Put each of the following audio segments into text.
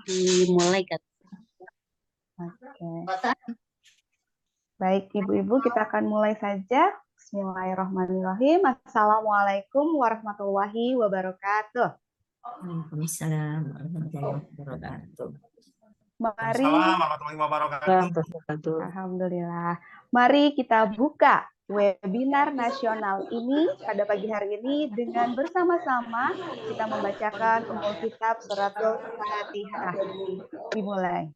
Dimulai kan? Oke. Baik, Ibu-ibu, kita akan mulai saja. Bismillahirrahmanirrahim. Assalamualaikum warahmatullahi wabarakatuh. Waalaikumsalam warahmatullahi wabarakatuh. Mari, warahmatullahi wabarakatuh. Alhamdulillah. Mari kita buka webinar nasional ini pada pagi hari ini dengan bersama-sama kita membacakan Ummul Kitab Suratul Fatihah. Dimulai.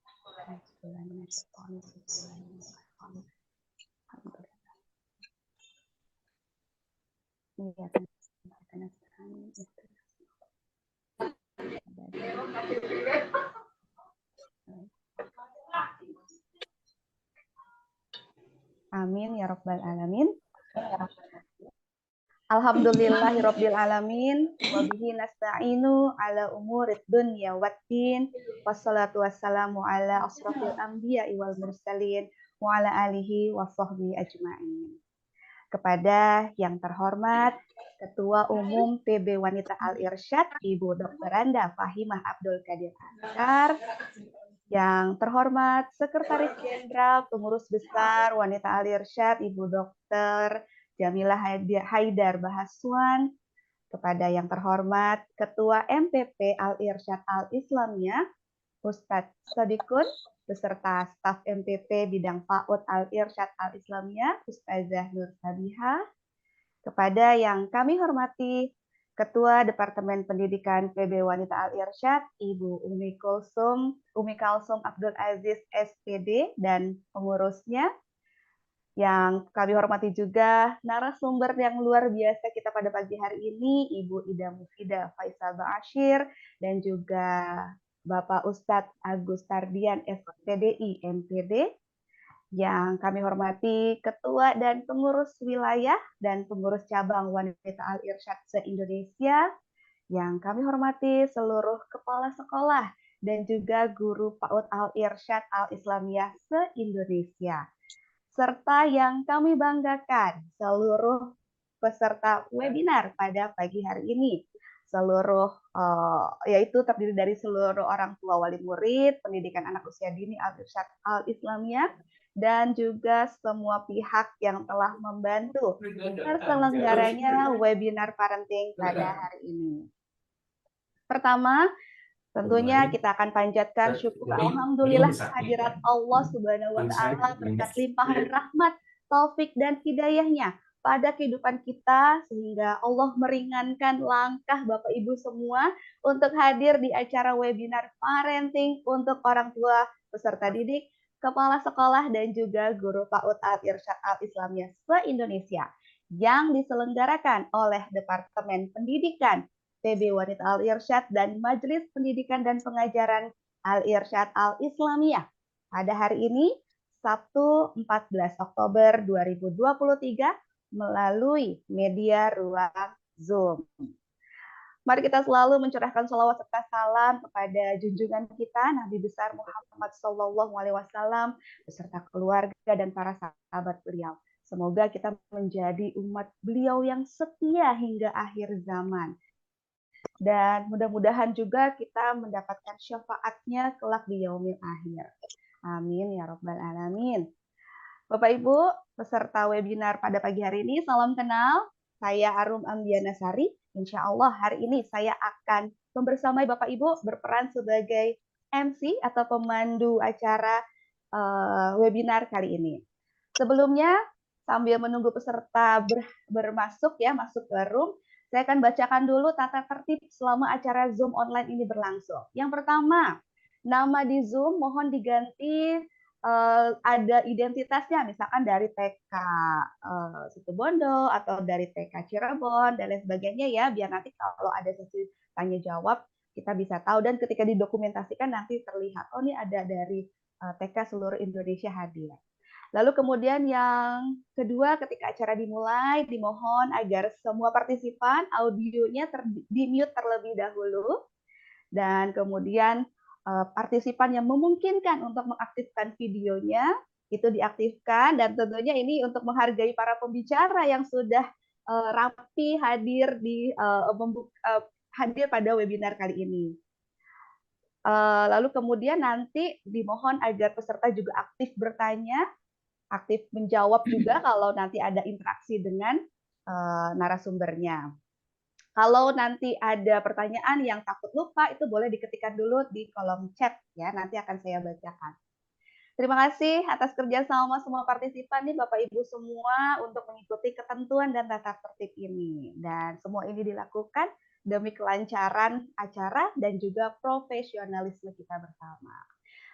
Amin ya rabbal alamin. Alhamdulillahirabbil alamin wa bihi nasta'inu ala umurid dunya waddin wassalatu wassalamu ala asrofil anbiya'i wal mursalin wa ala alihi wa sahbihi ajma'in. Kepada yang terhormat Ketua Umum PB Wanita Al-Irsyad Ibu Dr. Anda Fahimah Abdul Qadir Ansar, yang terhormat Sekretaris Jenderal Pengurus Besar Wanita Al-Irsyad Ibu Dr. Jamilah Haidar Bahaswan, kepada yang terhormat Ketua MPP Al-Irsyad Al-Islamiyah Ustadz Sodikun, beserta staf MPP bidang PAUD Al-Irsyad Al-Islamiyah Ustazah Nur Sabiha, kepada yang kami hormati Ketua Departemen Pendidikan PB Wanita Al-Irsyad Ibu Umi Kalsum Abdul Aziz SPD dan pengurusnya, yang kami hormati juga narasumber yang luar biasa kita pada pagi hari ini, Ibu Ida Mufidah Faisal Ba'asyir, dan juga Bapak Ustadz Agus Tardian SPDI MPD, yang kami hormati Ketua dan Pengurus Wilayah dan Pengurus Cabang Wanita Al-Irsyad se-Indonesia, yang kami hormati seluruh kepala sekolah dan juga guru PAUD Al-Irsyad Al-Islamiyah se-Indonesia, serta yang kami banggakan seluruh peserta webinar pada pagi hari ini, seluruh yaitu terdiri dari seluruh orang tua wali murid pendidikan anak usia dini Al-Irsyad Al-Islamiyah, dan juga semua pihak yang telah membantu terselenggaranya webinar parenting pada hari ini. Pertama, tentunya kita akan panjatkan syukur alhamdulillah kehadirat Allah Subhanahu wa taala berkat limpahan rahmat, taufik dan hidayahnya pada kehidupan kita, sehingga Allah meringankan langkah Bapak Ibu semua untuk hadir di acara webinar parenting untuk orang tua peserta didik, kepala sekolah dan juga guru PAUD Al-Irsyad Al-Islamiyah se-Indonesia yang diselenggarakan oleh Departemen Pendidikan PB Wanita Al-Irsyad dan Majelis Pendidikan dan Pengajaran Al-Irsyad Al-Islamiyah pada hari ini, Sabtu 14 Oktober 2023, melalui media ruang Zoom. Mari kita selalu mencurahkan sholawat serta salam kepada junjungan kita Nabi besar Muhammad SAW beserta keluarga dan para sahabat beliau. Semoga kita menjadi umat beliau yang setia hingga akhir zaman. Dan mudah-mudahan juga kita mendapatkan syafaatnya kelak di yaumil akhir. Amin ya rabbal alamin. Bapak Ibu, peserta webinar pada pagi hari ini, salam kenal. Saya Arum Ambiana Sari. Insya Allah hari ini saya akan membersamai Bapak Ibu berperan sebagai MC atau pemandu acara webinar kali ini. Sebelumnya, sambil menunggu peserta masuk ke room, saya akan bacakan dulu tata tertib selama acara Zoom online ini berlangsung. Yang pertama, nama di Zoom mohon diganti ada identitasnya, misalkan dari TK Situbondo atau dari TK Cirebon dan lain sebagainya ya, biar nanti kalau ada sesi tanya jawab kita bisa tahu, dan ketika didokumentasikan nanti terlihat, oh ini ada dari TK seluruh Indonesia hadir. Lalu kemudian yang kedua, ketika acara dimulai, dimohon agar semua partisipan audionya di-mute terlebih dahulu, dan kemudian partisipan yang memungkinkan untuk mengaktifkan videonya itu diaktifkan, dan tentunya ini untuk menghargai para pembicara yang sudah rapi hadir pada webinar kali ini. Lalu kemudian nanti dimohon agar peserta juga aktif bertanya, aktif menjawab juga kalau nanti ada interaksi dengan narasumbernya. Kalau nanti ada pertanyaan yang takut lupa, itu boleh diketikkan dulu di kolom chat ya, nanti akan saya bacakan. Terima kasih atas kerjasama semua partisipan nih Bapak Ibu semua untuk mengikuti ketentuan dan tata tertib ini. Dan semua ini dilakukan demi kelancaran acara dan juga profesionalisme kita bersama.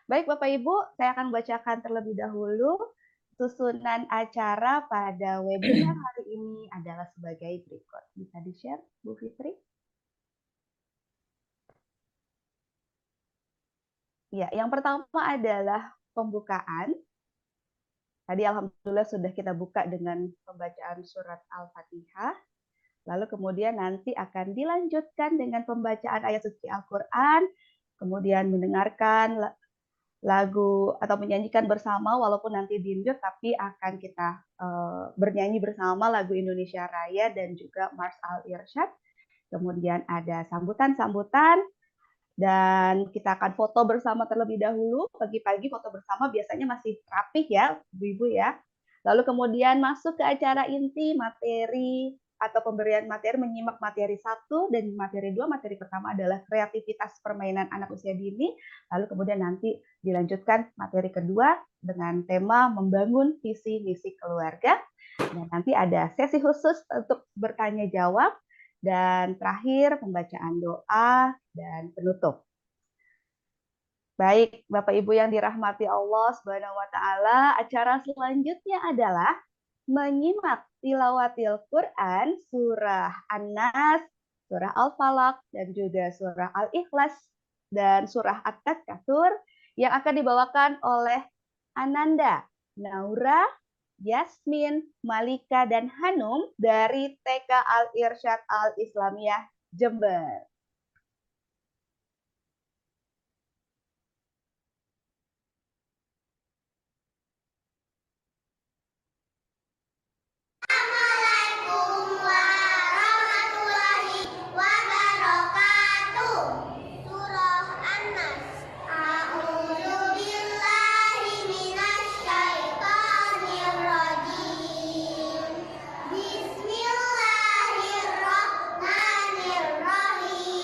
Baik Bapak Ibu, saya akan bacakan terlebih dahulu susunan acara pada webinar hari ini adalah sebagai berikut. Bisa di-share, Bu Fitri? Ya, yang pertama adalah pembukaan. Tadi alhamdulillah sudah kita buka dengan pembacaan surat Al-Fatihah. Lalu kemudian nanti akan dilanjutkan dengan pembacaan ayat suci Al-Quran, kemudian mendengarkan lagu atau menyanyikan bersama walaupun nanti di-mute tapi akan kita bernyanyi bersama lagu Indonesia Raya dan juga Mars Al-Irsyad. Kemudian ada sambutan-sambutan dan kita akan foto bersama terlebih dahulu. Pagi-pagi foto bersama biasanya masih rapih ya, Ibu-ibu ya. Lalu kemudian masuk ke acara inti materi atau pemberian materi, menyimak materi 1 dan materi 2. Materi pertama adalah kreativitas permainan anak usia dini. Lalu kemudian nanti dilanjutkan materi kedua dengan tema membangun visi misi keluarga. Dan nanti ada sesi khusus untuk bertanya jawab. Dan terakhir pembacaan doa dan penutup. Baik, Bapak Ibu yang dirahmati Allah Subhanahu wa taala, acara selanjutnya adalah menyimak tilawatil Quran surah An-Nas, surah Al-Falaq dan juga surah Al-Ikhlas dan surah At-Takatsur yang akan dibawakan oleh Ananda, Naura, Yasmin, Malika dan Hanum dari TK Al-Irsyad Al-Islamiyah Jember. Bismillahirrahmanirrahim.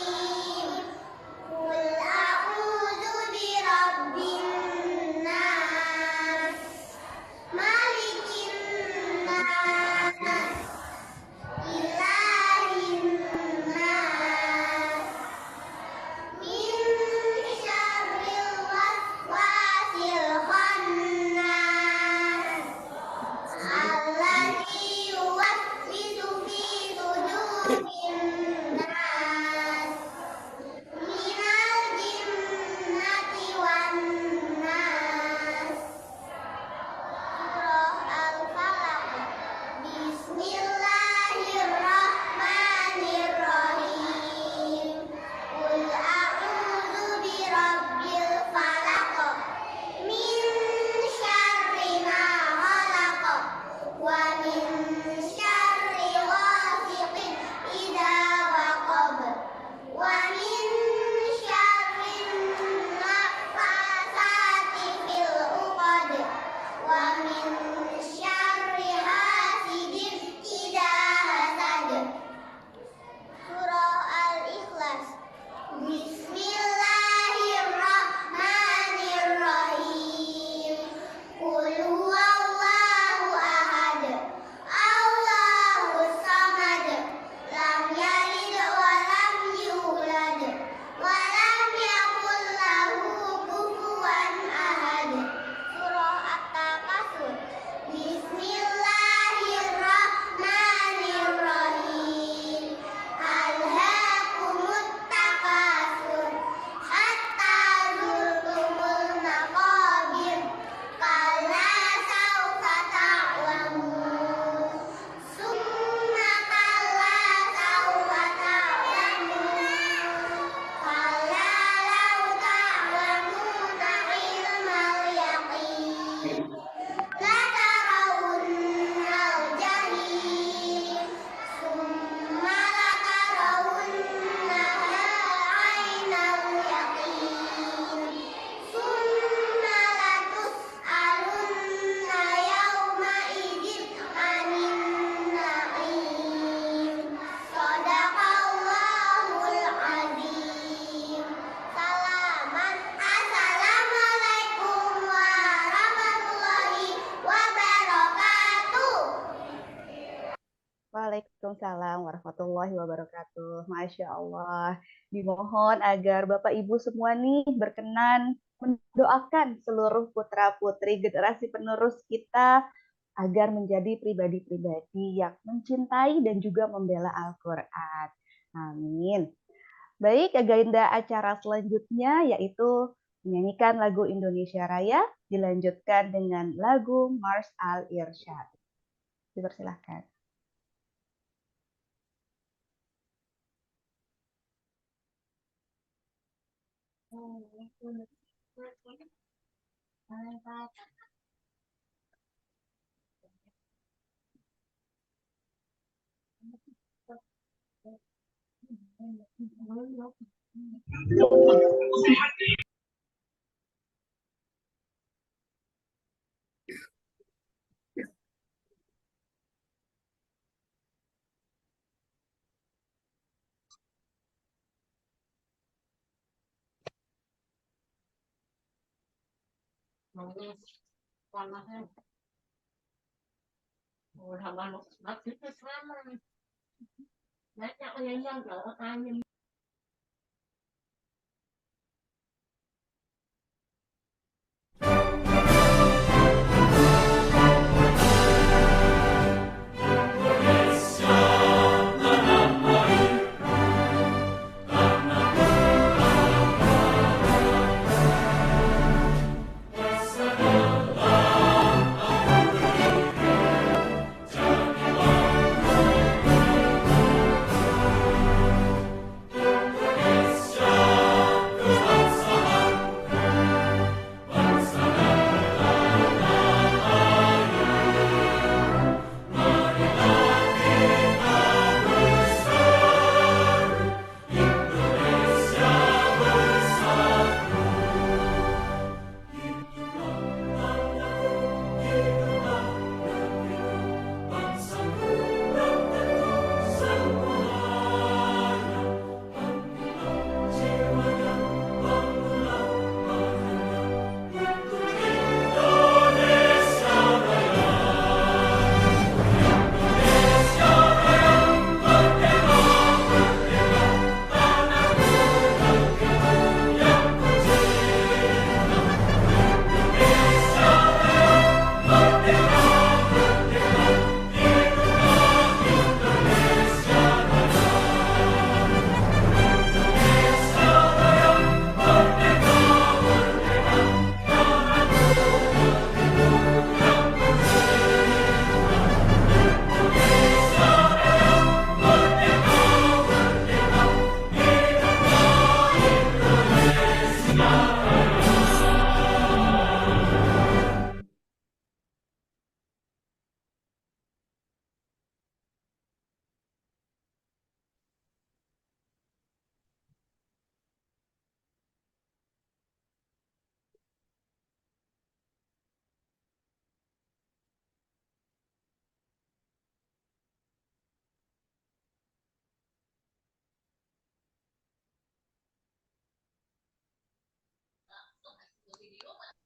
Waalaikumsalam warahmatullahi wabarakatuh. Masya Allah. Dimohon agar Bapak Ibu semua nih berkenan mendoakan seluruh putra-putri generasi penerus kita agar menjadi pribadi-pribadi yang mencintai dan juga membela Al-Quran. Amin. Baik, agenda acara selanjutnya yaitu menyanyikan lagu Indonesia Raya, dilanjutkan dengan lagu Mars Al-Irsyad. Dipersilahkan.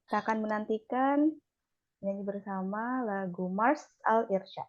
Kita akan menantikan nyanyi bersama lagu Mars Al-Irsyad.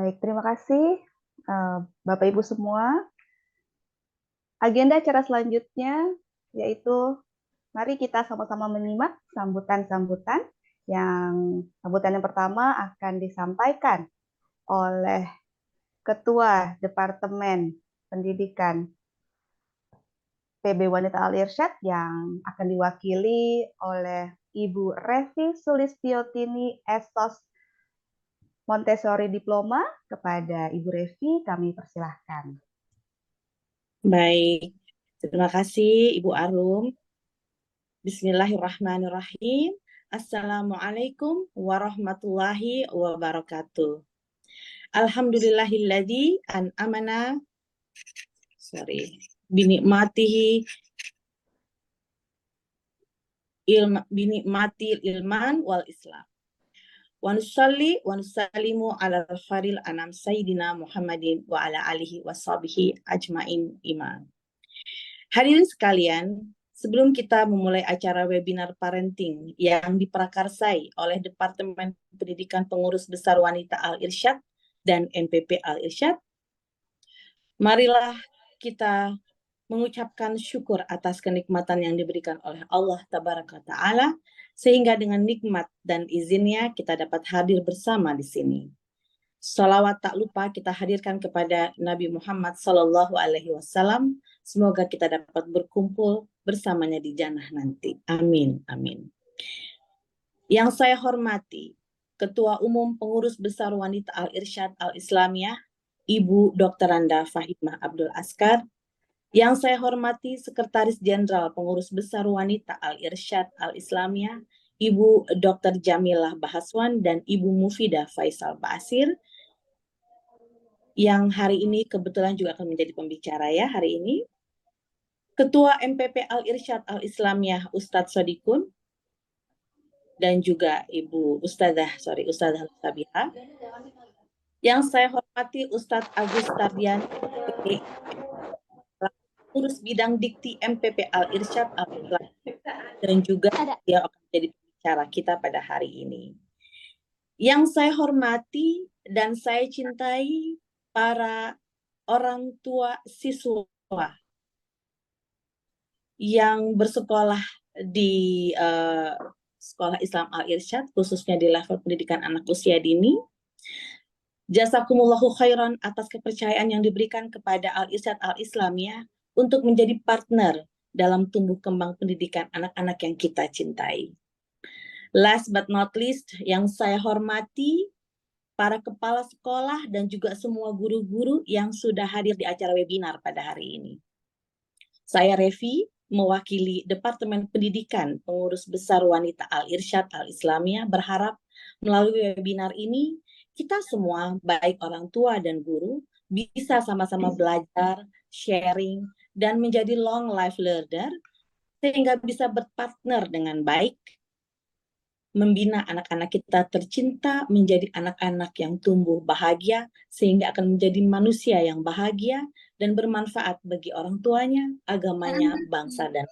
Baik, terima kasih Bapak Ibu semua. Agenda acara selanjutnya yaitu mari kita sama-sama menyimak sambutan-sambutan sambutan yang pertama akan disampaikan oleh Ketua Departemen Pendidikan PB Wanita Al-Irsyad yang akan diwakili oleh Ibu Revi Sulistiotini Esos Montessori Diploma. Kepada Ibu Revi kami persilahkan. Baik, terima kasih Ibu Arum. Bismillahirrahmanirrahim. Assalamualaikum warahmatullahi wabarakatuh. Alhamdulillahilladzi an'amana binikmatihi binikmati ilman wal islam. Wa nusalli wa nusallimu ala khairil anam sayyidina Muhammadin wa ala alihi wa sahbihi ajmain iman. Hadirin sekalian, sebelum kita memulai acara webinar parenting yang diprakarsai oleh Departemen Pendidikan Pengurus Besar Wanita Al-Irsyad dan MPP Al-Irsyad, marilah kita mengucapkan syukur atas kenikmatan yang diberikan oleh Allah Tabaraka Ta'ala, sehingga dengan nikmat dan izinnya kita dapat hadir bersama di sini. Salawat tak lupa kita hadirkan kepada Nabi Muhammad SAW. Semoga kita dapat berkumpul bersamanya di jannah nanti. Amin, amin. Yang saya hormati, Ketua Umum Pengurus Besar Wanita Al-Irsyad Al-Islamiyah, Ibu Dr. Randa Fahimah Abdul Askar. Yang saya hormati Sekretaris Jenderal Pengurus Besar Wanita Al-Irsyad Al-Islamiyah, Ibu Dr. Jamilah Bahaswan dan Ibu Mufidah Faisal Basir, yang hari ini kebetulan juga akan menjadi pembicara ya hari ini. Ketua MPP Al-Irsyad Al-Islamiyah Ustadz Sodikun, dan juga Ibu Ustadzah Sabiha. Yang saya hormati Ustadz Agus Tardian, Urus Bidang Dikti MPP Al-Irsyad Al-Islamiyah, dan juga dia akan menjadi pembicara kita pada hari ini. Yang saya hormati dan saya cintai para orang tua siswa yang bersekolah di Sekolah Islam Al-Irsyad, khususnya di level pendidikan anak usia dini. Jazakumullahu khairan atas kepercayaan yang diberikan kepada Al-Irsyad Al-Islamiyah untuk menjadi partner dalam tumbuh kembang pendidikan anak-anak yang kita cintai. Last but not least, yang saya hormati para kepala sekolah dan juga semua guru-guru yang sudah hadir di acara webinar pada hari ini. Saya Revi, mewakili Departemen Pendidikan Pengurus Besar Wanita Al-Irsyad Al-Islamiyah, berharap melalui webinar ini, kita semua, baik orang tua dan guru, bisa sama-sama belajar, sharing, dan menjadi long life learner, sehingga bisa berpartner dengan baik, membina anak-anak kita tercinta menjadi anak-anak yang tumbuh bahagia, sehingga akan menjadi manusia yang bahagia dan bermanfaat bagi orang tuanya, agamanya, bangsa, dan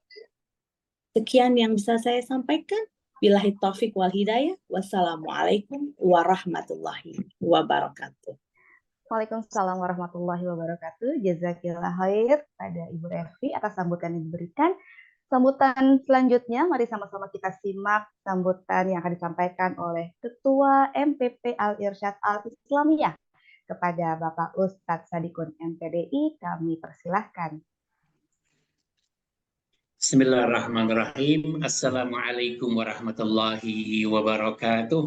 sekian yang bisa saya sampaikan. Billahi taufik wal hidayah. Wassalamualaikum warahmatullahi wabarakatuh. Waalaikumsalam warahmatullahi wabarakatuh. Jazakillah khair pada Ibu Revi atas sambutan yang diberikan. Sambutan selanjutnya, mari sama-sama kita simak sambutan yang akan disampaikan oleh Ketua MPP Al-Irsyad Al-Islamiyah kepada Bapak Ustadz Sadikun MPDI. Kami persilahkan. Bismillahirrahmanirrahim. Assalamualaikum warahmatullahi wabarakatuh.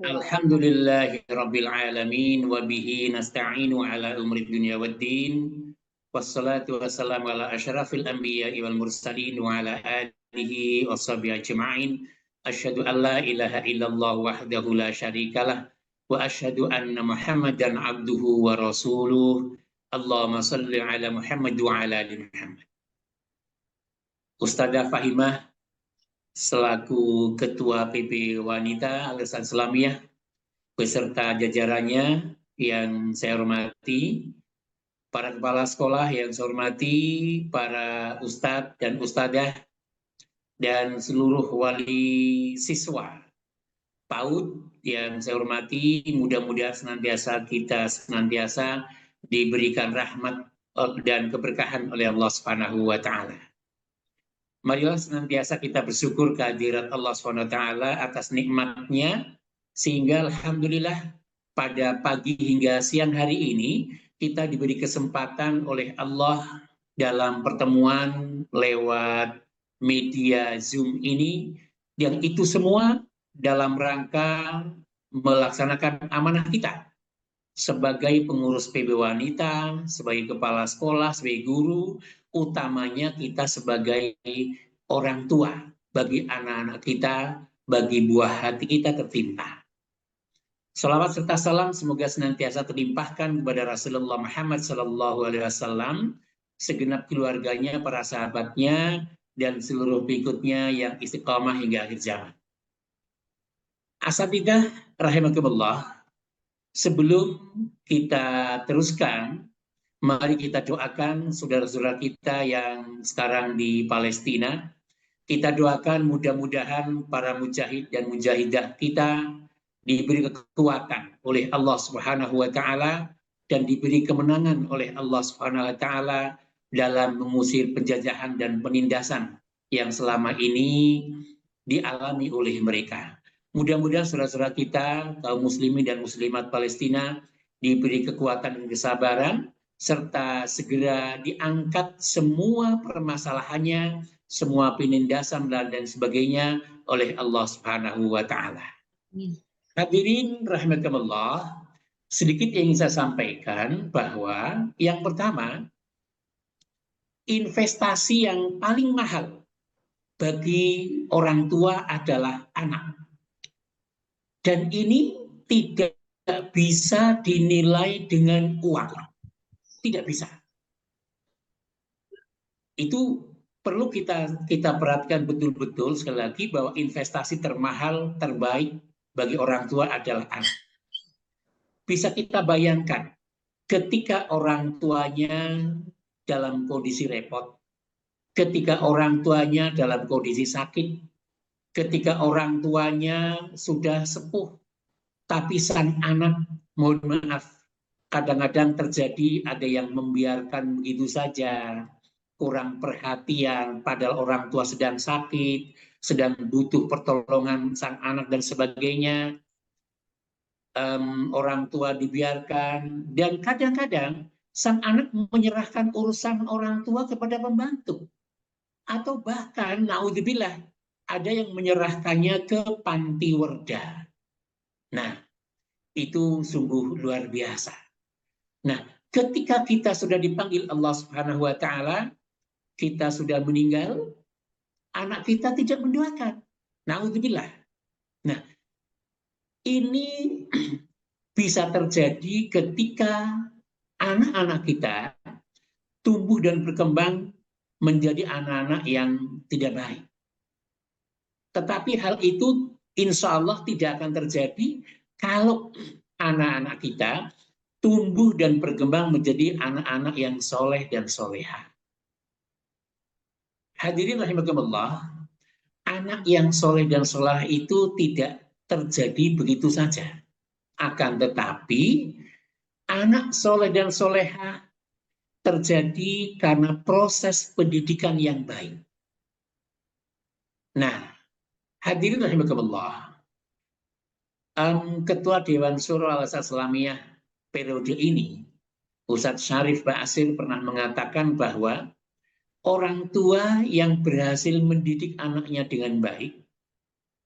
Alhamdulillahi rabbil alamin wa bihi nasta'inu ala umri dunya waddin. Wassalatu wassalamu ala asyrafil anbiya'i wal mursalin wa ala alihi wa sahbihi ajma'in. Asyhadu an la ilaha illallah wahdahu la syarikalah wa asyhadu anna Muhammadan abduhu wa rasuluh. Allahumma salli ala Muhammad wa ala ali Muhammad. Ustadzah Fahimah selaku Ketua PP Wanita Al-Irsyad Islamiyah beserta jajarannya yang saya hormati, para kepala sekolah yang saya hormati, para ustadz dan ustadzah, dan seluruh wali siswa PAUD yang saya hormati, mudah-mudahan kita senantiasa diberikan rahmat dan keberkahan oleh Allah Subhanahu wa taala. Marilah senantiasa kita bersyukur kehadirat Allah Subhanahu wa taala atas nikmatnya, sehingga alhamdulillah pada pagi hingga siang hari ini kita diberi kesempatan oleh Allah dalam pertemuan lewat media Zoom ini, yang itu semua dalam rangka melaksanakan amanah kita sebagai pengurus PB Wanita, sebagai kepala sekolah, sebagai guru, utamanya kita sebagai orang tua bagi anak-anak kita, bagi buah hati kita tercinta. Salawat serta salam semoga senantiasa terlimpahkan kepada Rasulullah Muhammad SAW, segenap keluarganya, para sahabatnya, dan seluruh pengikutnya yang istiqamah hingga akhir zaman. Asatidzah rahimakumullah, sebelum kita teruskan, mari kita doakan saudara-saudara kita yang sekarang di Palestina. Kita doakan mudah-mudahan para mujahid dan mujahidah kita diberi kekuatan oleh Allah Subhanahu wa taala dan diberi kemenangan oleh Allah Subhanahu wa taala dalam mengusir penjajahan dan penindasan yang selama ini dialami oleh mereka. Mudah-mudahan saudara-saudara kita, kaum muslimin dan muslimat Palestina, diberi kekuatan dan kesabaran, serta segera diangkat semua permasalahannya, semua penindasan dan sebagainya oleh Allah Subhanahu wa taala. Hadirin rahimakumullah, sedikit yang ingin saya sampaikan bahwa yang pertama, investasi yang paling mahal bagi orang tua adalah anak. Dan ini tidak bisa dinilai dengan uang. Tidak bisa. Itu perlu kita perhatikan betul-betul sekali lagi bahwa investasi termahal, terbaik bagi orang tua adalah anak. Bisa kita bayangkan ketika orang tuanya dalam kondisi repot, ketika orang tuanya dalam kondisi sakit, ketika orang tuanya sudah sepuh, tapi sang anak, mohon maaf, kadang-kadang terjadi ada yang membiarkan begitu saja, kurang perhatian, padahal orang tua sedang sakit, sedang butuh pertolongan sang anak dan sebagainya. Orang tua dibiarkan, dan kadang-kadang sang anak menyerahkan urusan orang tua kepada pembantu, atau bahkan naudzubillah ada yang menyerahkannya ke panti werda. Nah, itu sungguh luar biasa. Nah, ketika kita sudah dipanggil Allah Subhanahu wa taala, kita sudah meninggal, anak kita tidak mendoakan. Naudzubillah. Nah, ini bisa terjadi ketika anak-anak kita tumbuh dan berkembang menjadi anak-anak yang tidak baik. Tetapi hal itu insya Allah tidak akan terjadi kalau anak-anak kita tumbuh dan berkembang menjadi anak-anak yang soleh dan soleha. Hadirin rahimakumullah, anak yang soleh dan soleha itu tidak terjadi begitu saja. Akan tetapi anak soleh dan soleha terjadi karena proses pendidikan yang baik. Nah, hadirin rahimakumullah, Ketua Dewan Syuro Al-Azhar Islamiyah periode ini, Ustadz Syarif Ba'asir, pernah mengatakan bahwa orang tua yang berhasil mendidik anaknya dengan baik,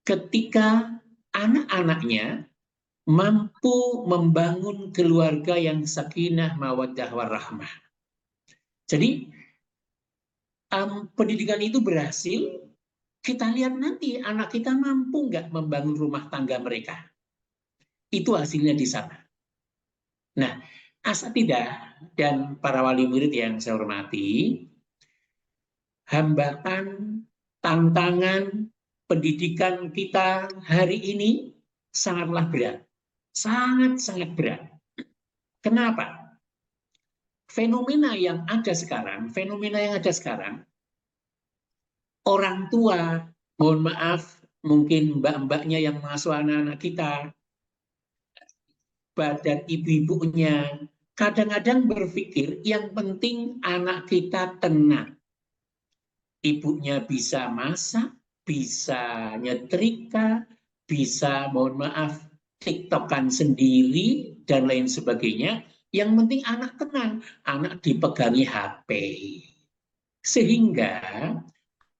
ketika anak-anaknya mampu membangun keluarga yang sakinah, mawaddah, warahmah. Jadi, pendidikan itu berhasil. Kita lihat nanti anak kita mampu nggak membangun rumah tangga mereka. Itu hasilnya di sana. Nah, asatidzah dan para wali murid yang saya hormati, hambatan, tantangan pendidikan kita hari ini sangatlah berat. Sangat-sangat berat. Kenapa? Fenomena yang ada sekarang, orang tua, mohon maaf, mungkin mbak-mbaknya yang mengasuh anak-anak kita, badan ibu-ibunya kadang-kadang berpikir yang penting anak kita tenang. Ibunya bisa masak, bisa nyetrika, bisa mohon maaf tiktokan sendiri dan lain sebagainya. Yang penting anak tenang, anak dipegangi HP. Sehingga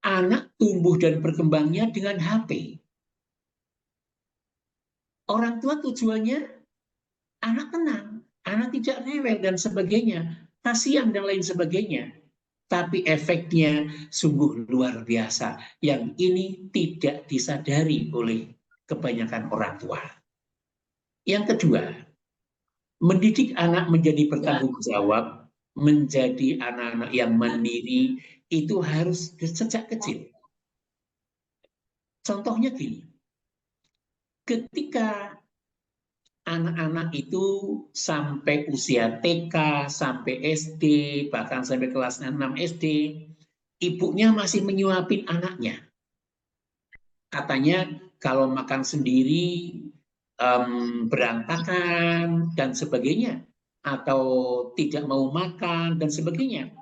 anak tumbuh dan berkembangnya dengan HP. Orang tua tujuannya anak tenang, anak tidak rewel dan sebagainya, kasihan dan lain sebagainya. Tapi efeknya sungguh luar biasa yang ini tidak disadari oleh kebanyakan orang tua. Yang kedua, mendidik anak menjadi bertanggung jawab, menjadi anak-anak yang mandiri itu harus sejak kecil. Contohnya gini, ketika anak-anak itu sampai usia TK, sampai SD, bahkan sampai kelas 6 SD, ibunya masih menyuapin anaknya. Katanya kalau makan sendiri berantakan dan sebagainya, atau tidak mau makan dan sebagainya.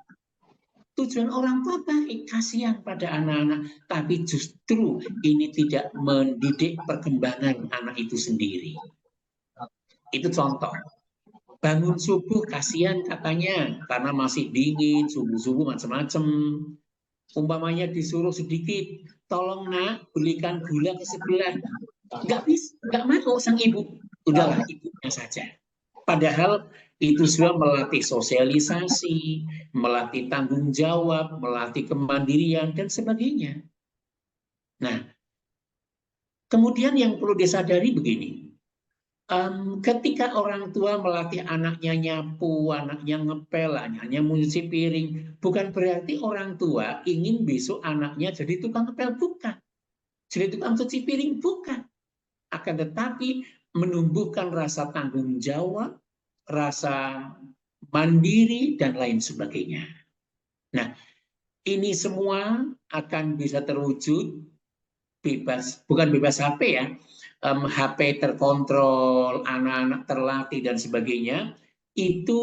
Tujuan orang tua baik, kasihan pada anak-anak, tapi justru ini tidak mendidik perkembangan anak itu sendiri. Itu contoh. Bangun subuh kasihan katanya karena masih dingin, subuh-subuh macam-macam. Umpamanya disuruh sedikit, tolong nak belikan gula ke sebelah. Nggak bisa, nggak mau sang ibu. Udahlah ibunya saja. Padahal itu sudah melatih sosialisasi, melatih tanggung jawab, melatih kemandirian dan sebagainya. Nah, kemudian yang perlu disadari begini. Ketika orang tua melatih anaknya nyapu, anaknya ngepel, anaknya nyuci piring, bukan berarti orang tua ingin besok anaknya jadi tukang ngepel, bukan. Jadi tukang cuci piring, bukan. Akan tetapi menumbuhkan rasa tanggung jawab, rasa mandiri, dan lain sebagainya. Nah, ini semua akan bisa terwujud bebas, bukan bebas HP ya, HP terkontrol, anak-anak terlatih dan sebagainya, itu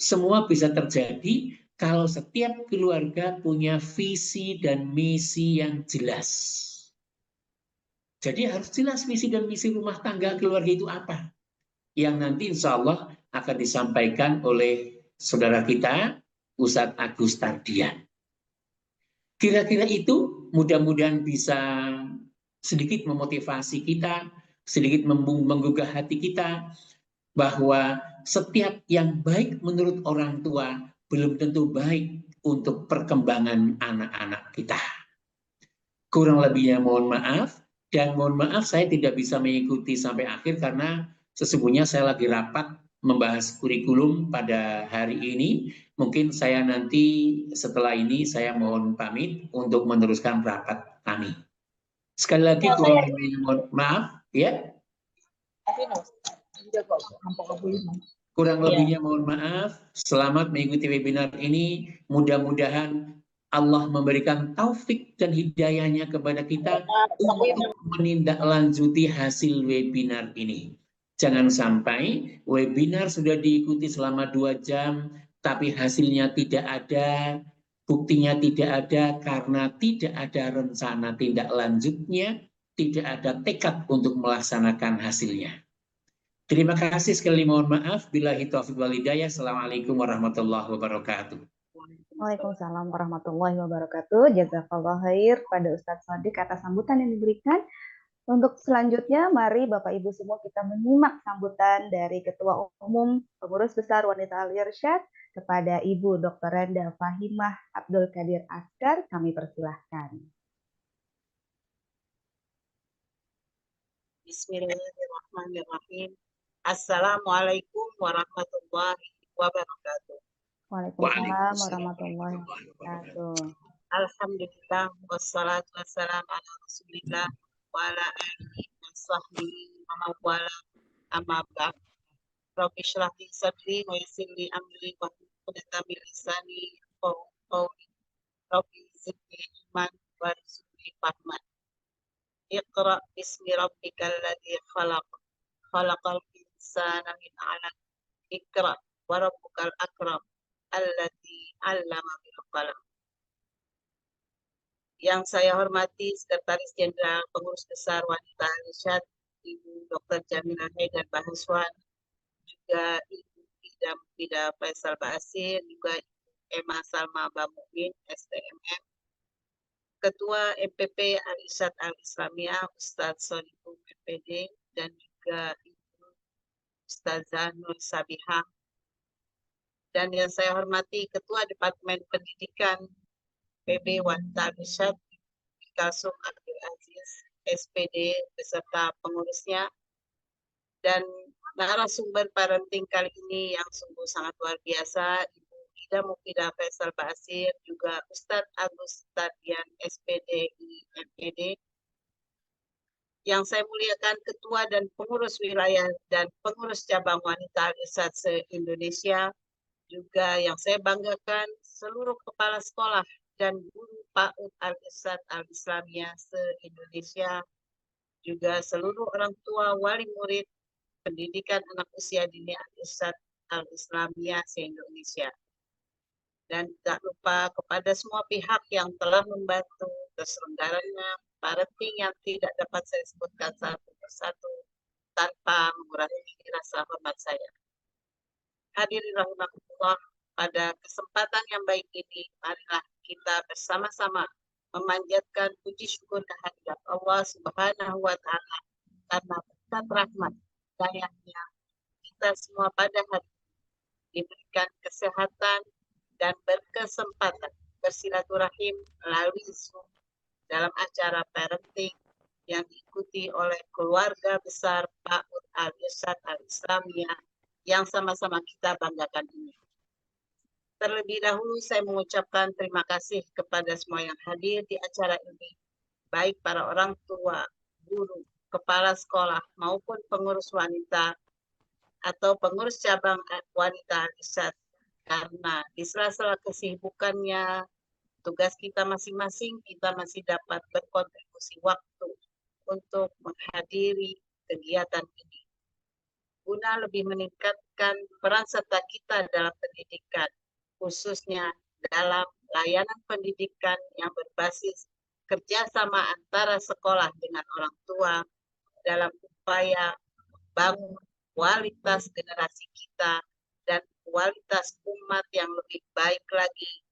semua bisa terjadi kalau setiap keluarga punya visi dan misi yang jelas. Jadi harus jelas visi dan misi rumah tangga keluarga itu apa. Yang nanti insya Allah akan disampaikan oleh saudara kita, Ustadz Agus Tardian. Kira-kira itu mudah-mudahan bisa sedikit memotivasi kita, sedikit menggugah hati kita, bahwa setiap yang baik menurut orang tua belum tentu baik untuk perkembangan anak-anak kita. Kurang lebihnya mohon maaf, dan mohon maaf saya tidak bisa mengikuti sampai akhir karena sesungguhnya saya lagi rapat membahas kurikulum pada hari ini. Mungkin saya nanti setelah ini saya mohon pamit untuk meneruskan rapat kami. Sekali lagi mohon maaf ya. Kurang lebihnya mohon maaf. Selamat mengikuti webinar ini. Mudah-mudahan Allah memberikan taufik dan hidayahnya kepada kita untuk menindaklanjuti hasil webinar ini. Jangan sampai webinar sudah diikuti selama 2 jam, tapi hasilnya tidak ada, buktinya tidak ada karena tidak ada rencana tindak lanjutnya, tidak ada tekad untuk melaksanakan hasilnya. Terima kasih sekali, mohon maaf. Billahi taufiq wal hidayah. Assalamualaikum warahmatullahi wabarakatuh. Waalaikumsalam warahmatullahi wabarakatuh. Jazakallah khair pada Ustadz Shadiq atas sambutan yang diberikan. Untuk selanjutnya, mari Bapak Ibu semua kita menyimak sambutan dari Ketua Umum Pengurus Besar Wanita Al-Irsyad kepada Ibu Dr. Renda Fahimah Abdul Qadir Askar. Kami persilahkan. Bismillahirrahmanirrahim. Assalamualaikum warahmatullahi wabarakatuh. Waalaikumsalam warahmatullahi wabarakatuh. Alhamdulillah wassalatu wassalamu ala Rasulillah wa ala alihi wa sahbihi wa man wala, amma ba'd. Rabbi shrah li sadri wa yassir li amri wa hlul 'uqdatam min lisani yafqahu qawli. Rabbi zidni ilman warzuqni fahman. Iqra bismi rabbikal ladzi khalaq. Khalaqal insana min 'alaq. Iqra wa rabbukal akram alladzi 'allama bil qalam. Yang saya hormati Sekretaris Jenderal Pengurus Besar Wanita Al-Irsyad, Ibu Dr. Jamila Haidar Bahaswan, juga Ibu Fida Faisal Basir, juga Ibu Emma Salma Bamumin, STMM, Ketua MPP Al-Irsyad Al-Islamiyah, Ustadz Sodiqul MPD, dan juga Ibu Ustazah Nur Sabihah. Dan yang saya hormati Ketua Departemen Pendidikan PB Wanita Al-Irsyad, Kalsum Abdul Aziz, SPD, beserta pengurusnya, dan narasumber parenting kali ini yang sungguh sangat luar biasa, Ibu Ida Mufidah Faisal Basir, juga Ustadz Agus Tadian, SPD, MPD. Yang saya muliakan Ketua dan Pengurus Wilayah dan Pengurus Cabang Wanita Al-Irsyad se-Indonesia, juga yang saya banggakan seluruh kepala sekolah dan guru PAUD Al-Irsyad Al-Islamiyah se-Indonesia, juga seluruh orang tua, wali murid, pendidikan anak usia dini Al-Irsyad Al-Islamiyah se-Indonesia. Dan tak lupa kepada semua pihak yang telah membantu terselenggaranya parenting yang tidak dapat saya sebutkan satu persatu tanpa mengurangi rasa hormat saya. Hadirin rahimakumullah, pada kesempatan yang baik ini, marilah kita bersama-sama memanjatkan puji syukur kehadirat Allah Subhanahu wa Ta'ala karena berkat rahmat dayanya kita semua pada hari ini diberikan kesehatan dan berkesempatan bersilaturahim melalui Zoom dalam acara parenting yang diikuti oleh keluarga besar PAUD Al-Irsyad Al-Islamiyah yang sama-sama kita banggakan ini. Terlebih dahulu saya mengucapkan terima kasih kepada semua yang hadir di acara ini, baik para orang tua, guru, kepala sekolah, maupun pengurus wanita atau pengurus cabang wanita Al-Irsyad, karena di sela-sela kesibukannya, tugas kita masing-masing, kita masih dapat berkontribusi waktu untuk menghadiri kegiatan ini, guna lebih meningkatkan peran serta kita dalam pendidikan, khususnya dalam layanan pendidikan yang berbasis kerjasama antara sekolah dengan orang tua dalam upaya membangun kualitas generasi kita dan kualitas umat yang lebih baik lagi.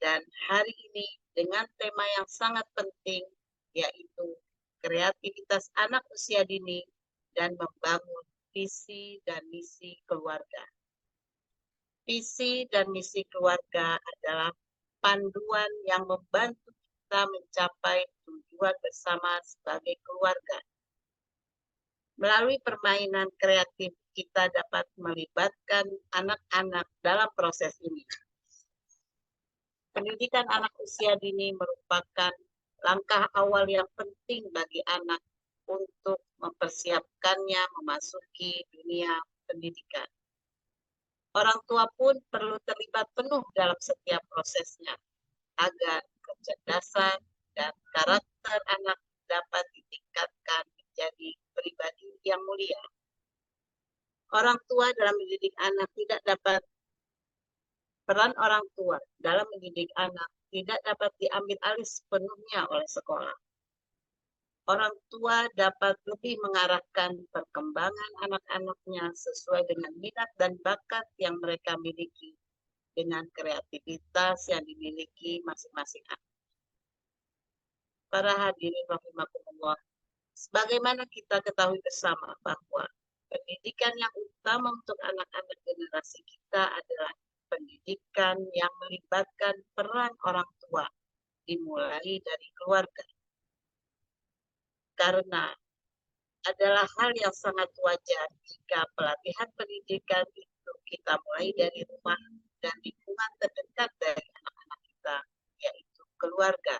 Dan hari ini dengan tema yang sangat penting, yaitu kreativitas anak usia dini dan membangun visi dan misi keluarga. Visi dan misi keluarga adalah panduan yang membantu kita mencapai tujuan bersama sebagai keluarga. Melalui permainan kreatif, kita dapat melibatkan anak-anak dalam proses ini. Pendidikan anak usia dini merupakan langkah awal yang penting bagi anak untuk mempersiapkannya memasuki dunia pendidikan. Orang tua pun perlu terlibat penuh dalam setiap prosesnya agar kecerdasan dan karakter anak dapat ditingkatkan menjadi pribadi yang mulia. Orang tua dalam mendidik anak tidak dapat peran orang tua dalam mendidik anak tidak dapat diambil alih sepenuhnya oleh sekolah. Orang tua dapat lebih mengarahkan perkembangan anak-anaknya sesuai dengan minat dan bakat yang mereka miliki dengan kreativitas yang dimiliki masing-masing anak. Para hadirin rahimakumullah, sebagaimana kita ketahui bersama bahwa pendidikan yang utama untuk anak-anak generasi kita adalah pendidikan yang melibatkan peran orang tua, dimulai dari keluarga. Karena adalah hal yang sangat wajar jika pelatihan pendidikan itu kita mulai dari rumah dan lingkungan terdekat dari anak-anak kita, yaitu keluarga,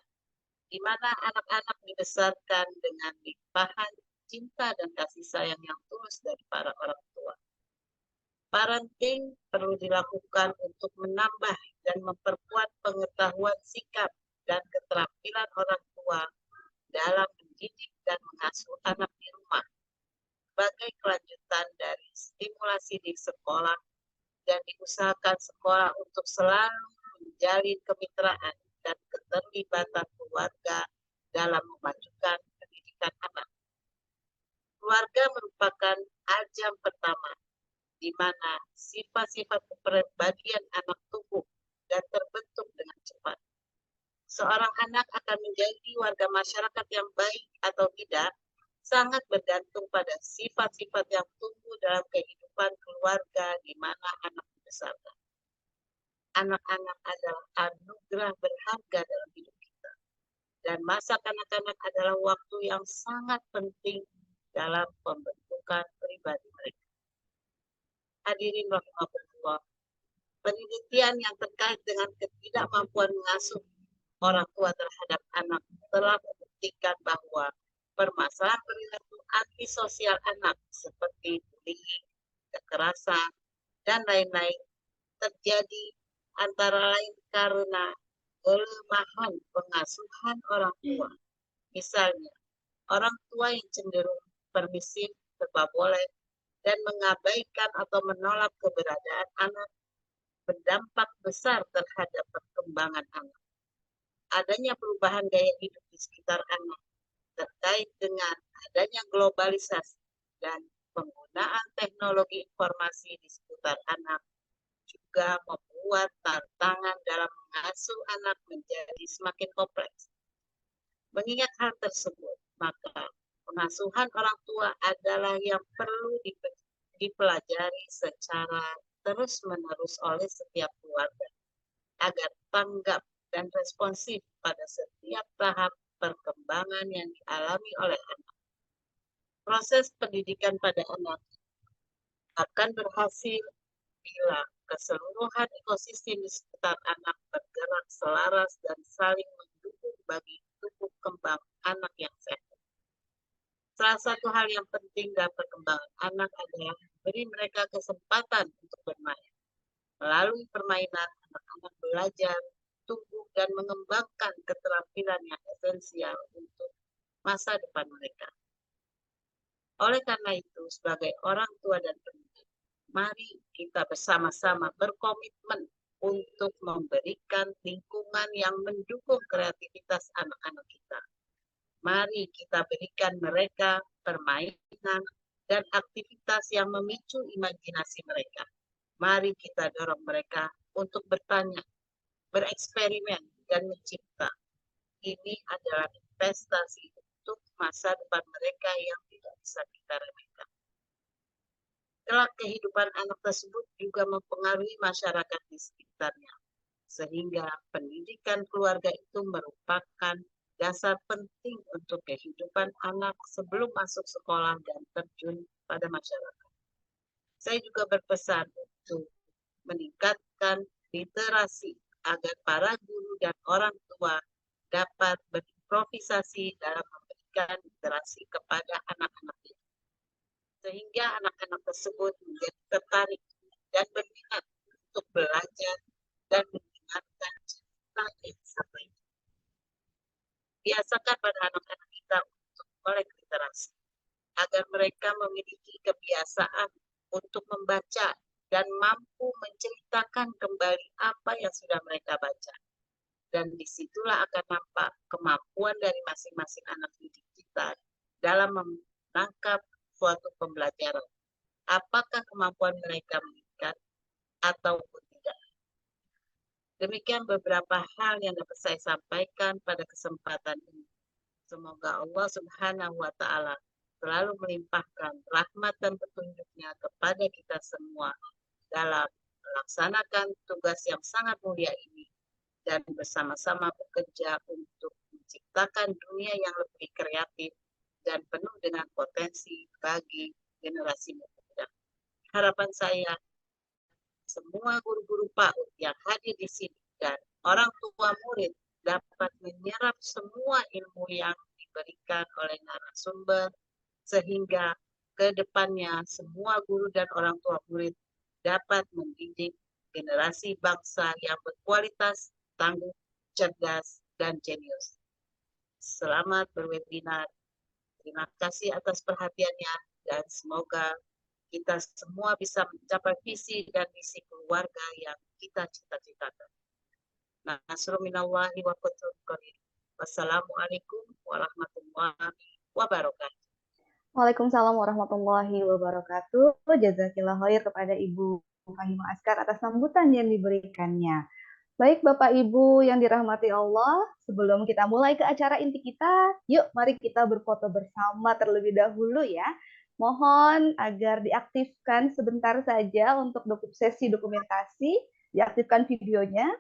di mana anak-anak dibesarkan dengan limpahan cinta dan kasih sayang yang tulus dari para orang tua. Parenting perlu dilakukan untuk menambah dan memperkuat pengetahuan sikap dan keterampilan orang tua dalam mendidik dan mengasuh anak di rumah. sebagai kelanjutan dari stimulasi di sekolah dan diusahakan sekolah untuk selalu menjalin kemitraan dan keterlibatan keluarga dalam memajukan pendidikan anak. Keluarga merupakan ajang pertama di mana sifat-sifat kepribadian anak tumbuh dan terbentuk dengan cepat. Seorang anak akan menjadi warga masyarakat yang baik atau tidak sangat bergantung pada sifat-sifat yang tumbuh dalam kehidupan keluarga di mana anak dibesarkan. Anak-anak adalah anugerah berharga dalam hidup kita. Dan masa kanak-kanak adalah waktu yang sangat penting dalam pembentukan pribadi mereka. Hadirin rahimahullah, penelitian yang terkait dengan ketidakmampuan mengasuh orang tua terhadap anak telah membuktikan bahwa permasalahan perilaku antisosial anak seperti bullying, kekerasan, dan lain-lain terjadi antara lain karena kelemahan pengasuhan orang tua. Misalnya, orang tua yang cenderung permisif, serba boleh, dan mengabaikan atau menolak keberadaan anak berdampak besar terhadap perkembangan anak. Adanya perubahan gaya hidup di sekitar anak terkait dengan adanya globalisasi dan penggunaan teknologi informasi di sekitar anak juga membuat tantangan dalam mengasuh anak menjadi semakin kompleks. Mengingat hal tersebut, maka pengasuhan orang tua adalah yang perlu dipelajari secara terus-menerus oleh setiap keluarga agar tanggap dan responsif pada setiap tahap perkembangan yang dialami oleh anak. Proses pendidikan pada anak akan berhasil bila keseluruhan ekosistem di sekitar anak bergerak selaras dan saling mendukung bagi tumbuh kembang anak yang sehat. Salah satu hal yang penting dalam perkembangan anak adalah memberi mereka kesempatan untuk bermain. Melalui permainan, anak-anak belajar, tumbuh, dan mengembangkan keterampilan yang esensial untuk masa depan mereka. Oleh karena itu, sebagai orang tua dan pendidik, mari kita bersama-sama berkomitmen untuk memberikan lingkungan yang mendukung kreativitas anak-anak kita. Mari kita berikan mereka permainan dan aktivitas yang memicu imajinasi mereka. Mari kita dorong mereka untuk bertanya, bereksperimen, dan mencipta. Ini adalah investasi untuk masa depan mereka yang tidak bisa kita remehkan. Kelak kehidupan anak tersebut juga mempengaruhi masyarakat di sekitarnya, sehingga pendidikan keluarga itu merupakan dasar penting untuk kehidupan anak sebelum masuk sekolah dan terjun pada masyarakat. Saya juga berpesan untuk meningkatkan literasi agar para guru dan orang tua dapat berimprovisasi dalam memberikan literasi kepada anak-anak itu. Sehingga anak-anak tersebut menjadi tertarik dan berminat untuk belajar dan mendengarkan cerita yang disampaikan. Biasakan pada anak-anak kita untuk melek literasi, agar mereka memiliki kebiasaan untuk membaca dan mampu menceritakan kembali apa yang sudah mereka baca. Dan disitulah akan nampak kemampuan dari masing-masing anak didik kita dalam menangkap suatu pembelajaran. Apakah kemampuan mereka meningkat ataupun tidak. Demikian beberapa hal yang dapat saya sampaikan pada kesempatan ini. Semoga Allah Subhanahu wa Ta'ala selalu melimpahkan rahmat dan petunjuknya kepada kita semua dalam melaksanakan tugas yang sangat mulia ini dan bersama-sama bekerja untuk menciptakan dunia yang lebih kreatif dan penuh dengan potensi bagi generasi muda. Harapan saya, semua guru-guru PAUD yang hadir di sini dan orang tua murid dapat menyerap semua ilmu yang diberikan oleh narasumber sehingga ke depannya semua guru dan orang tua murid dapat mendidik generasi bangsa yang berkualitas, tangguh, cerdas, dan jenius. Selamat berwebinar. Terima kasih atas perhatiannya dan semoga kita semua bisa mencapai visi dan misi keluarga yang kita cita-citakan. Nasrun minallahi wa fathun qarib. Wassalamualaikum warahmatullahi wabarakatuh. Waalaikumsalam warahmatullahi wabarakatuh. Jazakillah khair kepada Ibu Fahimah Askar atas sambutan yang diberikannya. Baik Bapak Ibu yang dirahmati Allah, sebelum kita mulai ke acara inti kita, yuk mari kita berfoto bersama terlebih dahulu ya. Mohon agar diaktifkan sebentar saja untuk sesi dokumentasi, diaktifkan videonya.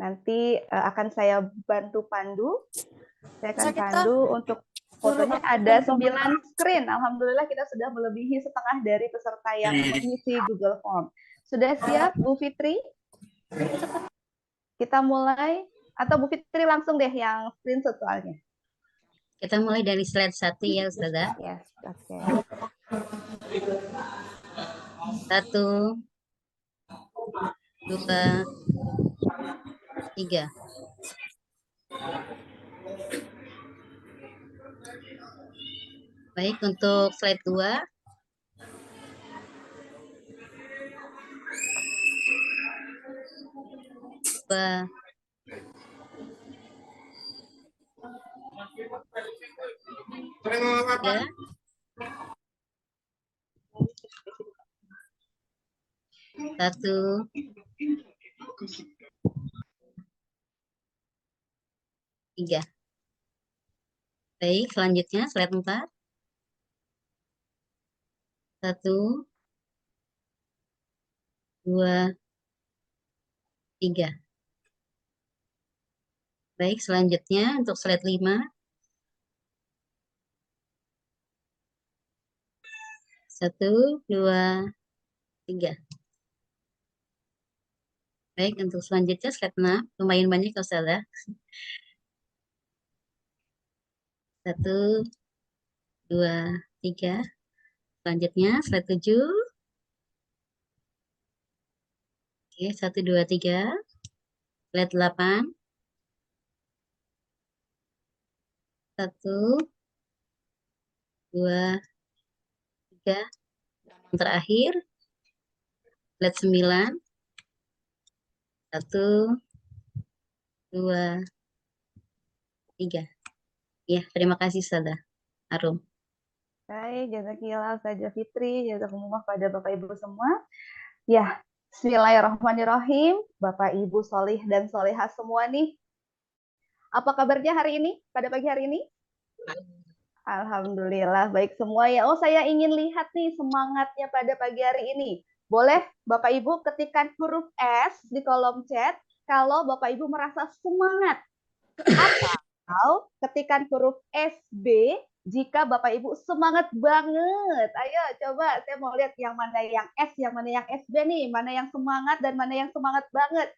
Nanti akan saya bantu pandu. Saya akan pandu untuk fotonya ada 9 screen. Alhamdulillah kita sudah melebihi setengah dari peserta yang mengisi Google Form. Sudah siap Bu Fitri? Kita mulai, atau Bu Fitri langsung deh yang screenshot soalnya. Kita mulai dari slide 1 ya Ustazah. Yes, oke. 1, 2, 3. Baik, untuk slide 2. Ya. 1, 3. Baik, selanjutnya slide 4. 1, 2, 3. Baik, selanjutnya untuk slide 5. 1, 2, 3. Baik, untuk selanjutnya slide 6. Lumayan banyak ya Ustazah. 1, 2, 3. Selanjutnya slide 7. Oke, 1, 2, 3. Slide 8. 1, 2, 3. Yang terakhir slide 9. 1, 2, 3. Ya, terima kasih Ustazah Arum. Baik, jazakillah Ustazah Fitri, jazakumullah pada Bapak Ibu semua. Ya, bismillahirrahmanirrahim. Bapak Ibu solih dan solehah semua nih. Apa kabarnya hari ini? Pada pagi hari ini? Alhamdulillah, baik semua ya. Oh, saya ingin lihat nih semangatnya pada pagi hari ini. Boleh Bapak Ibu ketikkan huruf S di kolom chat kalau Bapak Ibu merasa semangat. Atau ketikkan huruf SB jika Bapak Ibu semangat banget. Ayo coba, saya mau lihat yang mana yang S, yang mana yang SB nih. Mana yang semangat dan mana yang semangat banget.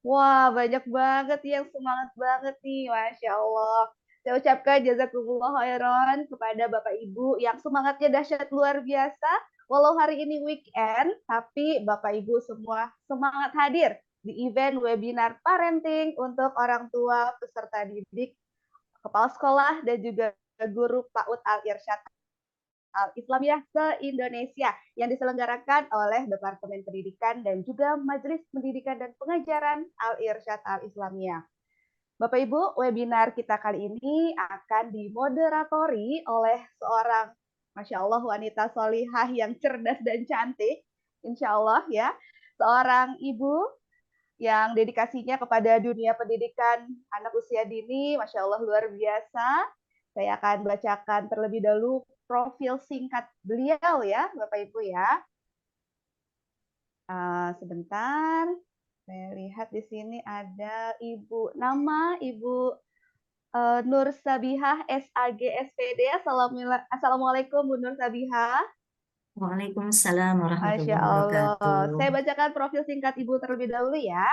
Wah, banyak banget yang semangat banget nih. Masya Allah. Saya ucapkan jazakumullah khairan kepada Bapak Ibu yang semangatnya dahsyat luar biasa. Walau hari ini weekend, tapi Bapak Ibu semua semangat hadir di event webinar parenting untuk orang tua, peserta didik, kepala sekolah, dan juga guru PAUD Al-Irsyad Al-Islamiyah se-Indonesia yang diselenggarakan oleh Departemen Pendidikan dan juga Majelis Pendidikan dan Pengajaran Al-Irsyad Al-Islamiyah. Bapak Ibu, webinar kita kali ini akan dimoderatori oleh seorang, Masya Allah, wanita solihah yang cerdas dan cantik, Insya Allah ya, seorang ibu yang dedikasinya kepada dunia pendidikan anak usia dini, Masya Allah luar biasa. Saya akan bacakan terlebih dahulu profil singkat beliau ya, Bapak Ibu ya. Sebentar. Saya lihat di sini ada Ibu, nama Ibu Nur Sabihah SAG SPD. Assalamualaikum Bu Nur Sabihah. Waalaikumsalam warahmatullahi Masya Allah. wabarakatuh. Saya bacakan profil singkat Ibu terlebih dahulu ya.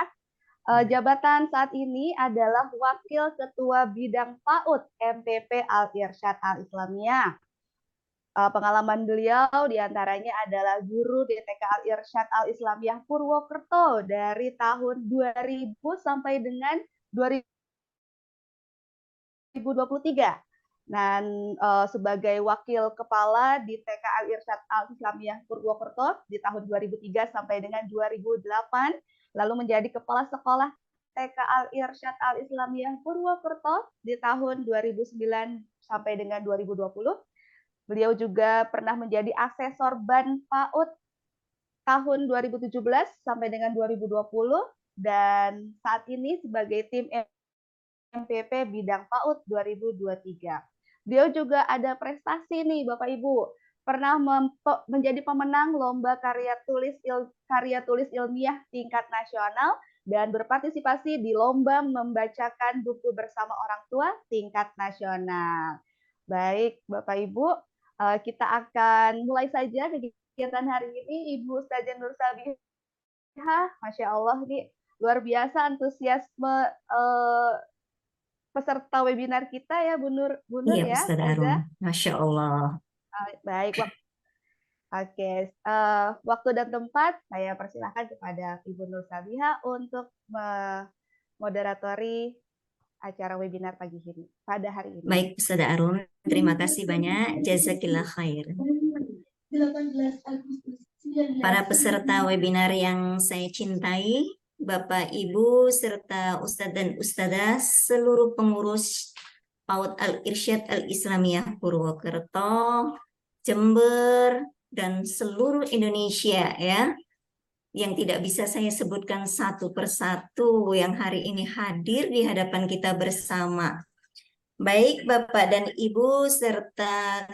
Jabatan saat ini adalah Wakil Ketua Bidang PAUD MPP Al-Irsyad Al-Islamiyah. Pengalaman beliau diantaranya adalah guru di TK Al-Irsyad Al-Islamiyah Purwokerto dari tahun 2000 sampai dengan 2023. Dan sebagai wakil kepala di TK Al-Irsyad Al-Islamiyah Purwokerto di tahun 2003 sampai dengan 2008, lalu menjadi kepala sekolah TK Al-Irsyad Al-Islamiyah Purwokerto di tahun 2009 sampai dengan 2020. Beliau juga pernah menjadi asesor Ban PAUD tahun 2017 sampai dengan 2020 dan saat ini sebagai tim MPP bidang PAUD 2023. Beliau juga ada prestasi nih Bapak Ibu. Pernah menjadi pemenang lomba karya tulis ilmiah tingkat nasional dan berpartisipasi di lomba membacakan buku bersama orang tua tingkat nasional. Baik Bapak Ibu, kita akan mulai saja kegiatan hari ini. Ibu Ustazah Nur Sabihah, Masya Allah ini luar biasa antusiasme peserta webinar kita ya Bu Nur Iya, ya, Ustaz Ustazah. Arum. Masya Allah. Baik, oke. Waktu dan tempat saya persilahkan kepada Ibu Nur Sabihah untuk memoderatori acara webinar pagi ini pada hari ini. Baik, Ustaz Arum. Terima kasih banyak. Jazakillah khair. Para peserta webinar yang saya cintai, Bapak, Ibu, serta Ustadz dan Ustadzah, seluruh pengurus PAUD Al-Irsyad Al-Islamiyah Purwokerto, Jember, dan seluruh Indonesia ya, yang tidak bisa saya sebutkan satu persatu yang hari ini hadir di hadapan kita bersama. Baik Bapak dan Ibu, serta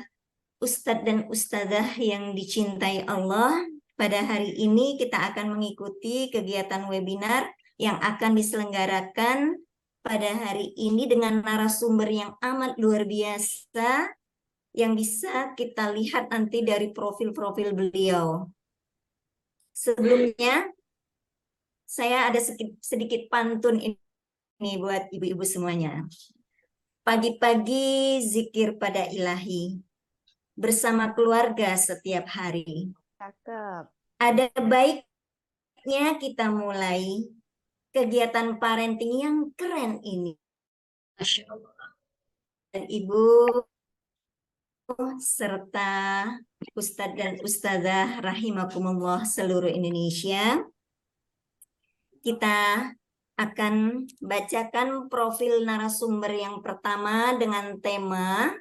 Ustadz dan Ustadzah yang dicintai Allah, pada hari ini kita akan mengikuti kegiatan webinar yang akan diselenggarakan pada hari ini dengan narasumber yang amat luar biasa yang bisa kita lihat nanti dari profil-profil beliau. Sebelumnya, saya ada sedikit pantun ini buat ibu-ibu semuanya. Pagi-pagi zikir pada Ilahi, bersama keluarga setiap hari. Cakep. Ada baiknya kita mulai kegiatan parenting yang keren ini. Masya Allah. Dan Ibu serta Ustadz dan Ustadzah rahimakumullah seluruh Indonesia, kita akan bacakan profil narasumber yang pertama dengan tema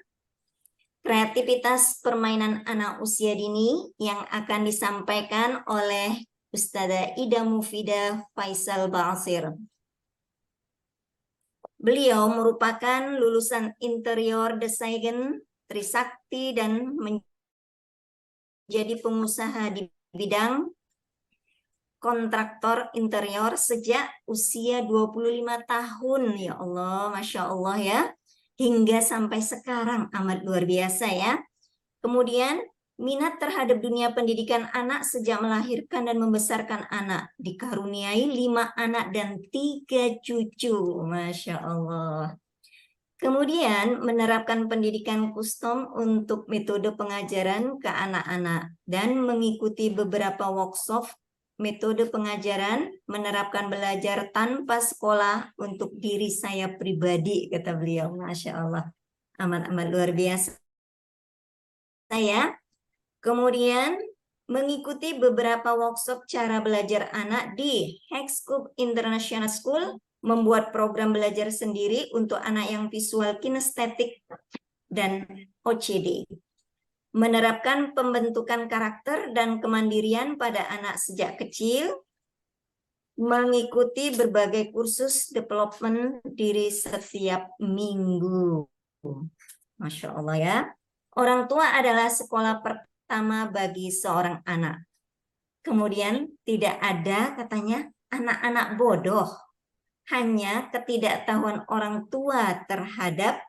kreativitas permainan anak usia dini yang akan disampaikan oleh Ustadzah Ida Mufidah Faisal Basir. Beliau merupakan lulusan interior design Trisakti dan menjadi pengusaha di bidang kontraktor interior sejak usia 25 tahun. Ya Allah, Masya Allah ya. Hingga sampai sekarang amat luar biasa ya. Kemudian minat terhadap dunia pendidikan anak sejak melahirkan dan membesarkan anak. Dikaruniai 5 anak dan 3 cucu. Masya Allah. Kemudian menerapkan pendidikan kustom untuk metode pengajaran ke anak-anak. Dan mengikuti beberapa workshop metode pengajaran menerapkan belajar tanpa sekolah untuk diri saya pribadi, kata beliau. Masya Allah, amat-amat luar biasa. Saya kemudian mengikuti beberapa workshop cara belajar anak di Hexcoop International School, membuat program belajar sendiri untuk anak yang visual kinestetik dan OCD. Menerapkan pembentukan karakter dan kemandirian pada anak sejak kecil, mengikuti berbagai kursus development diri setiap minggu. Masya Allah ya. Orang tua adalah sekolah pertama bagi seorang anak. Kemudian tidak ada katanya anak-anak bodoh, hanya ketidaktahuan orang tua terhadap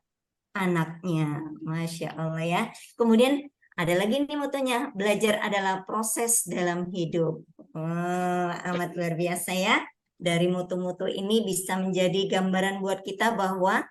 anaknya. Masya Allah ya. Kemudian ada lagi nih motonya, belajar adalah proses dalam hidup. Amat luar biasa ya. Dari moto-moto ini bisa menjadi gambaran buat kita bahwa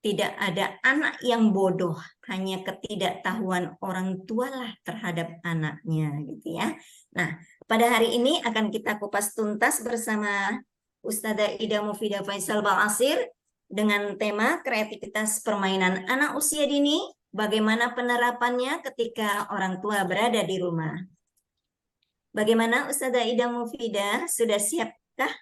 tidak ada anak yang bodoh, hanya ketidaktahuan orang tua lah terhadap anaknya gitu ya. Nah, pada hari ini akan kita kupas tuntas bersama Ustadzah Ida Mufidah Faisal Basir dengan tema kreativitas permainan anak usia dini, bagaimana penerapannya ketika orang tua berada di rumah. Bagaimana Ustazah Ida Mufidah, sudah siapkah?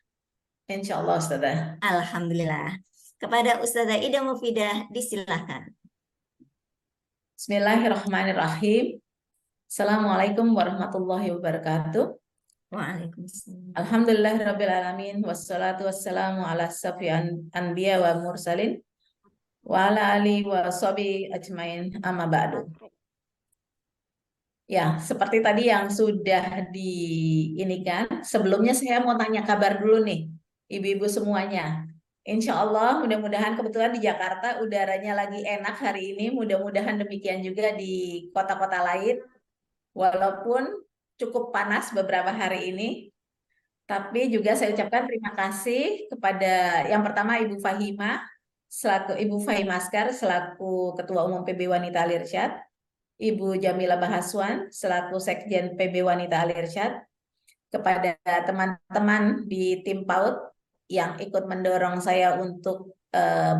Insya Allah Ustazah. Alhamdulillah. Kepada Ustazah Ida Mufidah, disilahkan. Bismillahirrahmanirrahim. Assalamualaikum warahmatullahi wabarakatuh. Waalaikumsalam. Alhamdulillahirabbil alamin wassalatu wassalamu ala asyrafil anbiya wa mursalin wa ala alihi wa sahbihi ajmain amma ba'du. Ya, seperti tadi yang sudah diinikan, sebelumnya saya mau tanya kabar dulu nih, ibu-ibu semuanya. Insya Allah, mudah-mudahan kebetulan di Jakarta udaranya lagi enak hari ini, mudah-mudahan demikian juga di kota-kota lain, walaupun cukup panas beberapa hari ini, tapi juga saya ucapkan terima kasih kepada yang pertama Ibu Fahimah, selaku Ibu Fahimah Askar, selaku Ketua Umum PB Wanita Al Irsyad, Ibu Jamila Bahaswan selaku Sekjen PB Wanita Al Irsyad, kepada teman-teman di tim PAUD yang ikut mendorong saya untuk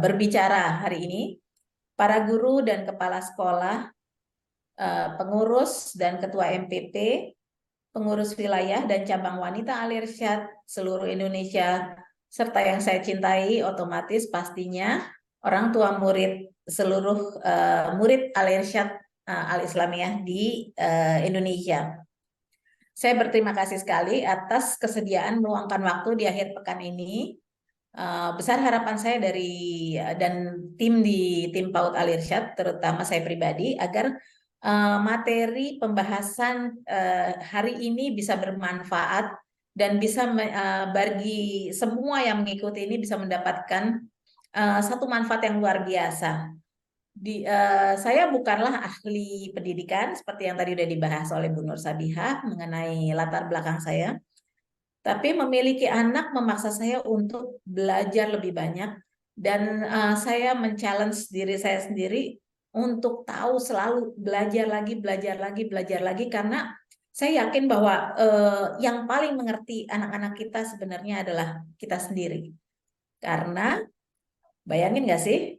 berbicara hari ini, para guru dan kepala sekolah, pengurus dan ketua MPP, pengurus wilayah dan cabang wanita Al Irsyad seluruh Indonesia, serta yang saya cintai otomatis pastinya orang tua murid seluruh murid Al Irsyad Al-Islamiyah di Indonesia. Saya berterima kasih sekali atas kesediaan meluangkan waktu di akhir pekan ini. Besar harapan saya dan tim di tim PAUD Al Irsyad, terutama saya pribadi, agar materi pembahasan hari ini bisa bermanfaat dan bisa bagi semua yang mengikuti ini bisa mendapatkan satu manfaat yang luar biasa. Saya bukanlah ahli pendidikan seperti yang tadi sudah dibahas oleh Bu Nur Sabihah mengenai latar belakang saya, tapi memiliki anak memaksa saya untuk belajar lebih banyak, dan saya men-challenge diri saya sendiri untuk tahu selalu belajar lagi, karena saya yakin bahwa yang paling mengerti anak-anak kita sebenarnya adalah kita sendiri. Karena bayangin nggak sih,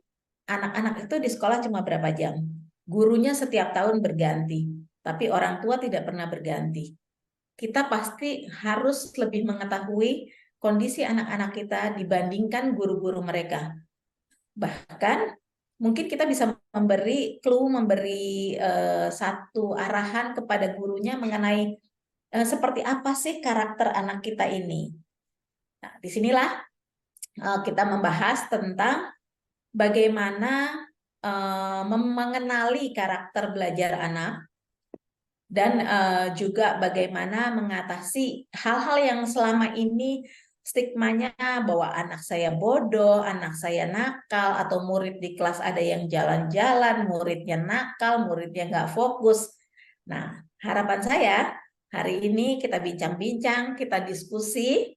anak-anak itu di sekolah cuma berapa jam? Gurunya setiap tahun berganti, tapi orang tua tidak pernah berganti. Kita pasti harus lebih mengetahui kondisi anak-anak kita dibandingkan guru-guru mereka. Bahkan mungkin kita bisa memberi clue, memberi satu arahan kepada gurunya mengenai seperti apa sih karakter anak kita ini. Nah, disinilah kita membahas tentang bagaimana mengenali karakter belajar anak, dan juga bagaimana mengatasi hal-hal yang selama ini stigmanya bahwa anak saya bodoh, anak saya nakal, atau murid di kelas ada yang jalan-jalan, muridnya nakal, muridnya nggak fokus. Nah, harapan saya hari ini kita bincang-bincang, kita diskusi,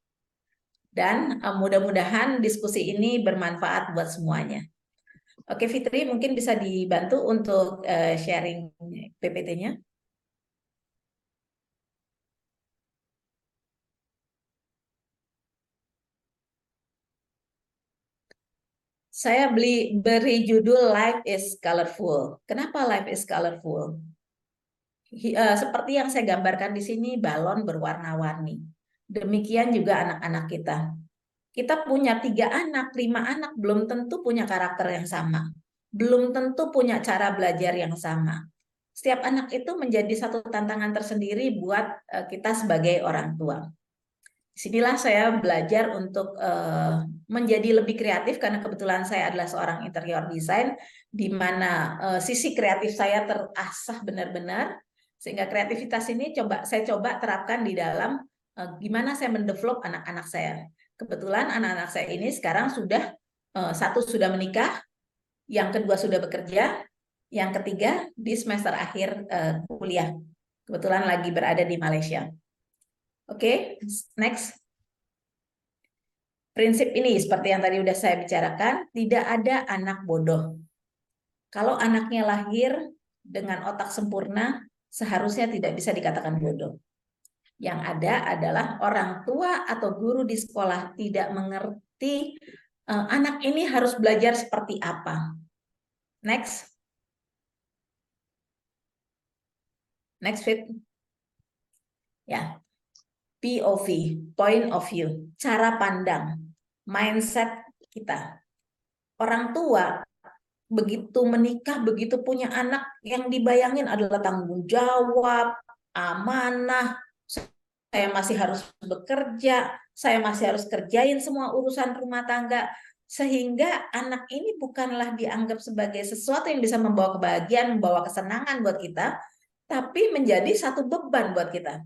dan mudah-mudahan diskusi ini bermanfaat buat semuanya. Oke, Fitri, mungkin bisa dibantu untuk sharing PPT-nya. Saya beri judul Life is Colorful. Kenapa Life is Colorful? Seperti yang saya gambarkan di sini, balon berwarna-warni. Demikian juga anak-anak kita. Kita punya 3 anak, 5 anak, belum tentu punya karakter yang sama. Belum tentu punya cara belajar yang sama. Setiap anak itu menjadi satu tantangan tersendiri buat kita sebagai orang tua. Disinilah saya belajar untuk menjadi lebih kreatif, karena kebetulan saya adalah seorang interior design, di mana sisi kreatif saya terasah benar-benar, sehingga kreativitas ini saya coba terapkan di dalam gimana saya mendevelop anak-anak saya. Kebetulan anak-anak saya ini sekarang sudah satu sudah menikah, yang kedua sudah bekerja, yang ketiga di semester akhir kuliah. Kebetulan lagi berada di Malaysia. Oke, next. Prinsip ini seperti yang tadi sudah saya bicarakan, tidak ada anak bodoh. Kalau anaknya lahir dengan otak sempurna, seharusnya tidak bisa dikatakan bodoh. Yang ada adalah orang tua atau guru di sekolah tidak mengerti anak ini harus belajar seperti apa. Next. Next fit. Ya. POV, point of view, cara pandang, mindset kita. Orang tua begitu menikah, begitu punya anak, yang dibayangin adalah tanggung jawab, amanah, saya masih harus bekerja, saya masih harus kerjain semua urusan rumah tangga, sehingga anak ini bukanlah dianggap sebagai sesuatu yang bisa membawa kebahagiaan, membawa kesenangan buat kita, tapi menjadi satu beban buat kita.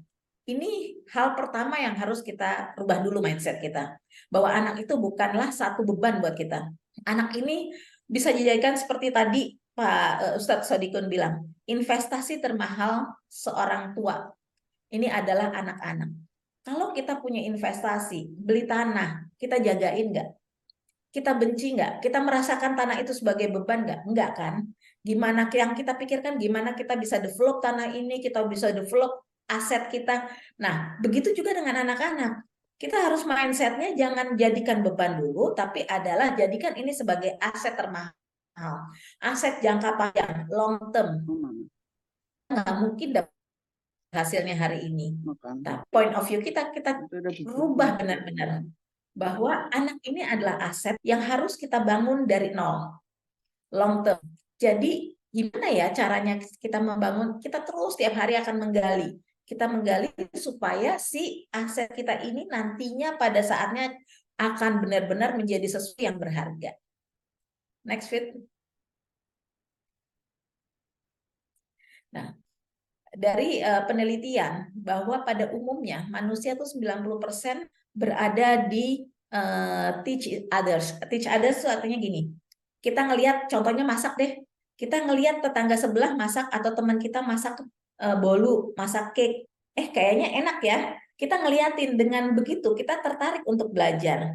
Ini hal pertama yang harus kita rubah dulu mindset kita, bahwa anak itu bukanlah satu beban buat kita. Anak ini bisa dijadikan seperti tadi Pak Ustadz Sodikun bilang, investasi termahal seorang tua ini adalah anak-anak. Kalau kita punya investasi, beli tanah, kita jagain nggak? Kita benci nggak? Kita merasakan tanah itu sebagai beban nggak? Enggak kan? Gimana yang kita pikirkan, gimana kita bisa develop tanah ini, kita bisa develop aset kita. Nah, begitu juga dengan anak-anak. Kita harus mindsetnya jangan jadikan beban dulu, tapi adalah jadikan ini sebagai aset termahal. Aset jangka panjang, long term. Nggak mungkin dapat hasilnya hari ini. Nah, point of view kita rubah benar-benar. Bahwa anak ini adalah aset yang harus kita bangun dari nol. Long term. Jadi gimana ya caranya kita membangun? Kita terus tiap hari akan menggali. Kita menggali supaya si aset kita ini nantinya pada saatnya akan benar-benar menjadi sesuatu yang berharga. Next fit. Nah, dari penelitian bahwa pada umumnya manusia tuh 90% berada di teach others. Teach others itu artinya gini. Kita ngelihat contohnya masak deh. Kita ngelihat tetangga sebelah masak atau teman kita masak bolu, masak cake. Kayaknya enak ya. Kita ngeliatin, dengan begitu kita tertarik untuk belajar.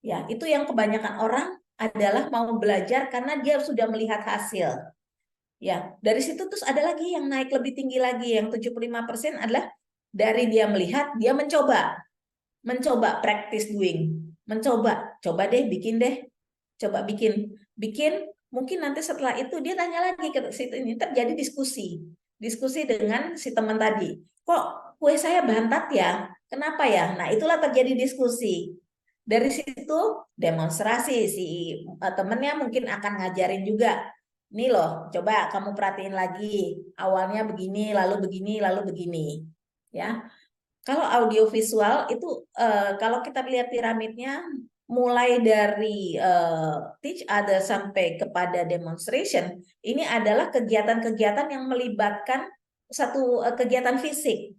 Ya, itu yang kebanyakan orang adalah mau belajar karena dia sudah melihat hasil. Ya, dari situ terus ada lagi yang naik lebih tinggi lagi, yang 75% adalah dari dia melihat, dia mencoba practice doing, coba deh, bikin deh, coba bikin, mungkin nanti setelah itu dia tanya lagi ke situ, ini terjadi diskusi dengan si teman tadi, kok kue saya bantat ya, kenapa ya? Nah, itulah terjadi diskusi. Dari situ demonstrasi, si temennya mungkin akan ngajarin juga. Nih loh, coba kamu perhatiin lagi. Awalnya begini, lalu begini, lalu begini. Ya, kalau audiovisual itu kalau kita lihat piramidnya, mulai dari teach other sampai kepada demonstration, ini adalah kegiatan-kegiatan yang melibatkan satu kegiatan fisik,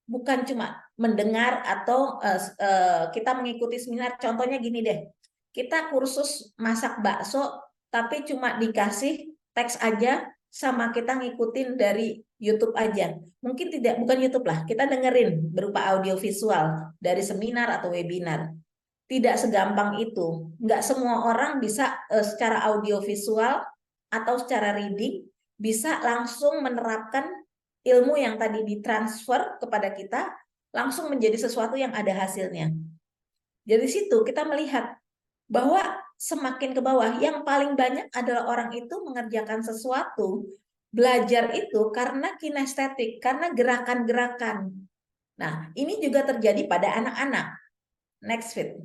bukan cuma mendengar atau kita mengikuti seminar. Contohnya gini deh, kita kursus masak bakso, tapi cuma dikasih teks aja, sama kita ngikutin dari YouTube aja. Mungkin bukan YouTube lah, kita dengerin berupa audiovisual dari seminar atau webinar. Tidak segampang itu. Nggak semua orang bisa secara audiovisual atau secara reading bisa langsung menerapkan ilmu yang tadi ditransfer kepada kita, langsung menjadi sesuatu yang ada hasilnya. Dari situ kita melihat bahwa semakin ke bawah, yang paling banyak adalah orang itu mengerjakan sesuatu, belajar itu karena kinestetik, karena gerakan-gerakan. Nah, ini juga terjadi pada anak-anak. Next fit.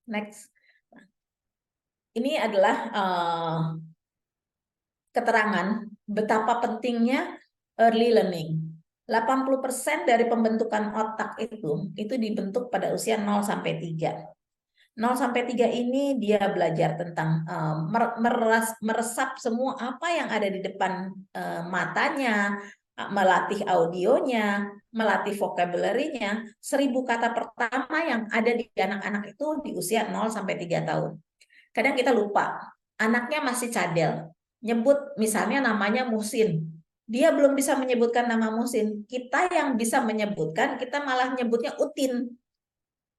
Next. Ini adalah keterangan betapa pentingnya early learning. 80% dari pembentukan otak itu dibentuk pada usia 0 sampai 3. 0 sampai 3 ini dia belajar tentang meresap semua apa yang ada di depan matanya, melatih audionya, melatih vocabulary-nya. 1000 kata pertama yang ada di anak-anak itu di usia 0 sampai 3 tahun. Kadang kita lupa, anaknya masih cadel. Nyebut misalnya namanya Musin. Dia belum bisa menyebutkan nama Musin. Kita yang bisa menyebutkan, kita malah nyebutnya Utin.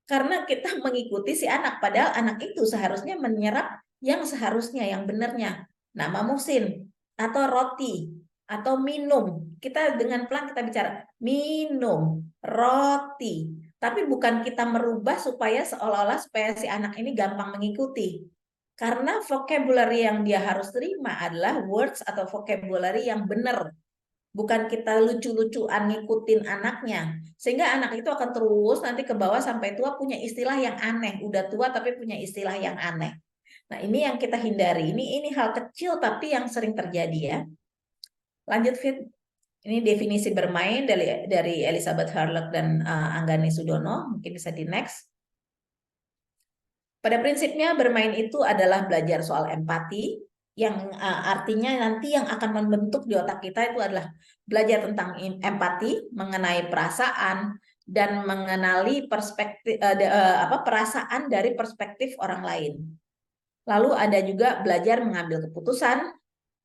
Karena kita mengikuti si anak, padahal anak itu seharusnya menyerap yang seharusnya, yang benarnya. Nama Musin, atau roti, atau minum. Kita dengan pelan kita bicara, minum, roti, Tapi bukan kita merubah supaya seolah-olah supaya si anak ini gampang mengikuti. Karena vocabulary yang dia harus terima adalah words atau vocabulary yang benar. Bukan kita lucu-lucuan ngikutin anaknya. Sehingga anak itu akan terus nanti ke bawah sampai tua punya istilah yang aneh. Udah tua tapi punya istilah yang aneh. Nah, ini yang kita hindari. Ini hal kecil tapi yang sering terjadi ya. Lanjut, Fit. Ini definisi bermain dari Elizabeth Harlock dan Anggani Sudono. Mungkin bisa di next. Pada prinsipnya bermain itu adalah belajar soal empati, yang artinya nanti yang akan membentuk di otak kita itu adalah belajar tentang empati, mengenai perasaan, dan mengenali perspektif perasaan dari perspektif orang lain. Lalu ada juga belajar mengambil keputusan,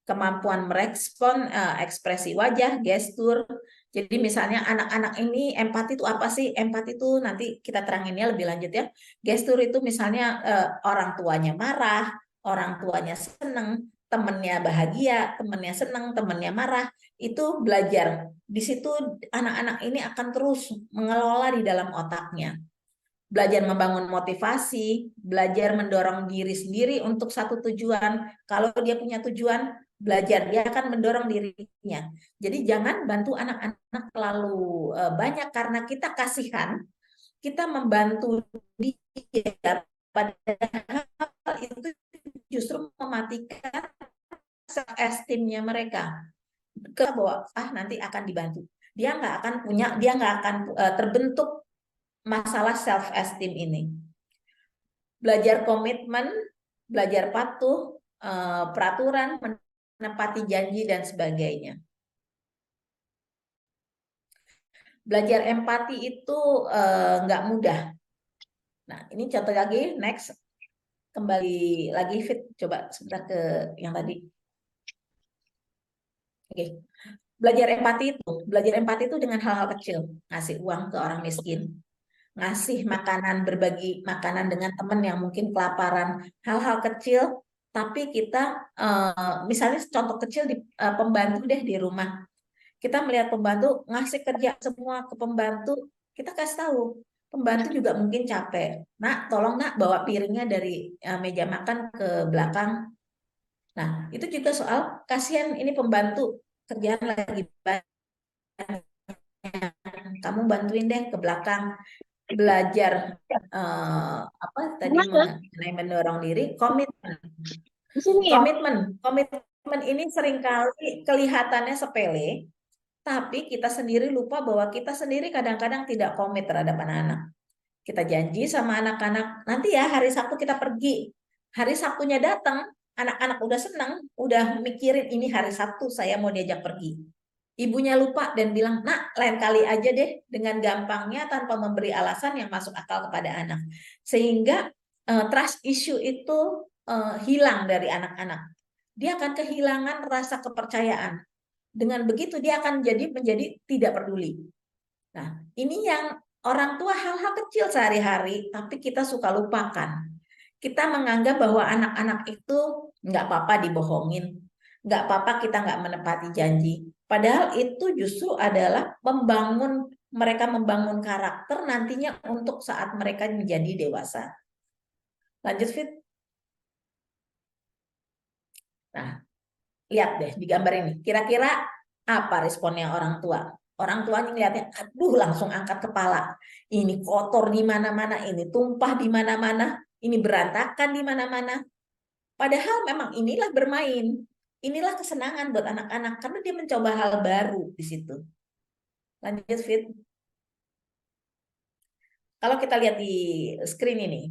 kemampuan merespon ekspresi wajah, gestur. Jadi misalnya anak-anak ini empati itu apa sih? Empati itu nanti kita teranginnya lebih lanjut ya. Gestur itu misalnya orang tuanya marah, orang tuanya seneng, temennya bahagia, temennya seneng, temennya marah. Itu belajar. Di situ anak-anak ini akan terus mengelola di dalam otaknya. Belajar membangun motivasi, belajar mendorong diri sendiri untuk satu tujuan. Kalau dia punya tujuan, belajar, dia akan mendorong dirinya. Jadi jangan bantu anak-anak terlalu banyak karena kita kasihan, kita membantu dia, padahal itu justru mematikan self-esteem-nya mereka. Ke bahwa nanti akan dibantu. Dia nggak akan terbentuk masalah self-esteem ini. Belajar komitmen, belajar patuh, peraturan, menepati janji, dan sebagainya. Belajar empati itu nggak mudah. Nah, ini contoh lagi, next. Kembali lagi, Fit, coba sebentar ke yang tadi. Oke. Belajar empati itu dengan hal-hal kecil. Ngasih uang ke orang miskin, ngasih makanan, berbagi makanan dengan teman yang mungkin kelaparan, hal-hal kecil, tapi kita misalnya contoh kecil di pembantu deh di rumah, kita melihat pembantu ngasih kerja semua ke pembantu, kita kasih tahu, pembantu juga mungkin capek, nak tolong nak bawa piringnya dari meja makan ke belakang. Nah itu juga soal kasihan ini pembantu kerjaan lagi banyak, kamu bantuin deh ke belakang. Belajar apa tadi mengenai mendorong diri, komitmen. Di sini ya. Komitmen ini seringkali kelihatannya sepele, tapi kita sendiri lupa bahwa kita sendiri kadang-kadang tidak komit terhadap anak-anak. Kita janji sama anak-anak, nanti ya hari Sabtu kita pergi. Hari Sabtunya datang, anak-anak udah senang, udah mikirin ini hari Sabtu saya mau diajak pergi. Ibunya lupa dan bilang, nak lain kali aja deh, dengan gampangnya tanpa memberi alasan yang masuk akal kepada anak. Sehingga trust issue itu hilang dari anak-anak. Dia akan kehilangan rasa kepercayaan. Dengan begitu dia akan menjadi tidak peduli. Nah, ini yang orang tua hal-hal kecil sehari-hari, tapi kita suka lupakan. Kita menganggap bahwa anak-anak itu nggak apa-apa dibohongin, nggak apa-apa kita nggak menepati janji. Padahal itu justru adalah mereka membangun karakter nantinya untuk saat mereka menjadi dewasa. Lanjut, Fit. Nah, lihat deh di gambar ini. Kira-kira apa responnya orang tua? Orang tuanya ngeliatnya, aduh langsung angkat kepala. Ini kotor di mana-mana, ini tumpah di mana-mana, ini berantakan di mana-mana. Padahal memang inilah bermain. Inilah kesenangan buat anak-anak karena dia mencoba hal baru di situ. Lanjut, Fit. Kalau kita lihat di screen ini,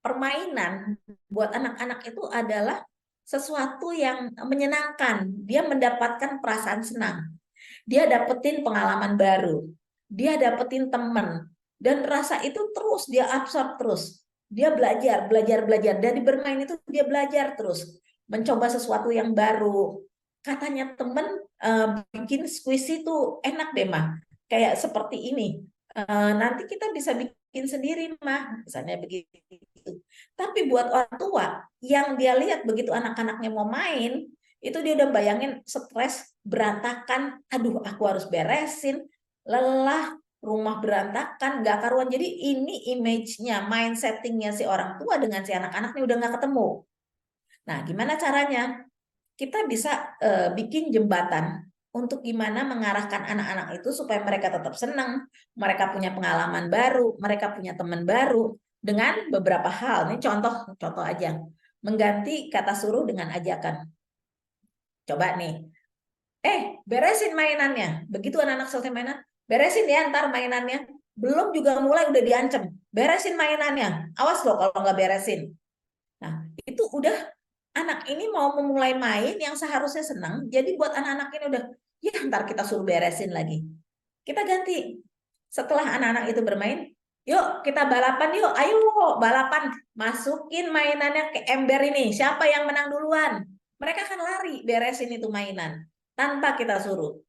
permainan buat anak-anak itu adalah sesuatu yang menyenangkan. Dia mendapatkan perasaan senang. Dia dapetin pengalaman baru. Dia dapetin teman. Dan rasa itu terus dia absorb terus. Dia belajar. Dari bermain itu dia belajar terus. Mencoba sesuatu yang baru. Katanya temen bikin squishy itu enak deh mah, kayak seperti ini. Nanti kita bisa bikin sendiri mah, misalnya begitu. Tapi buat orang tua yang dia lihat begitu anak-anaknya mau main, itu dia udah bayangin stres, berantakan, aduh aku harus beresin, lelah, rumah berantakan, nggak karuan. Jadi ini image-nya, mind setting-nya si orang tua dengan si anak-anaknya udah nggak ketemu. Nah, gimana caranya? Kita bisa bikin jembatan untuk gimana mengarahkan anak-anak itu supaya mereka tetap senang, mereka punya pengalaman baru, mereka punya teman baru dengan beberapa hal. Ini contoh aja. Mengganti kata suruh dengan ajakan. Coba nih, beresin mainannya. Begitu anak-anak selesai mainan, beresin ya ntar mainannya. Belum juga mulai udah diancam. Beresin mainannya. Awas loh kalau nggak beresin. Nah, itu udah anak ini mau memulai main yang seharusnya senang. Jadi buat anak-anak ini udah, ya ntar kita suruh beresin lagi. Kita ganti. Setelah anak-anak itu bermain, yuk kita balapan yuk. Ayo balapan. Masukin mainannya ke ember ini. Siapa yang menang duluan? Mereka akan lari beresin itu mainan tanpa kita suruh.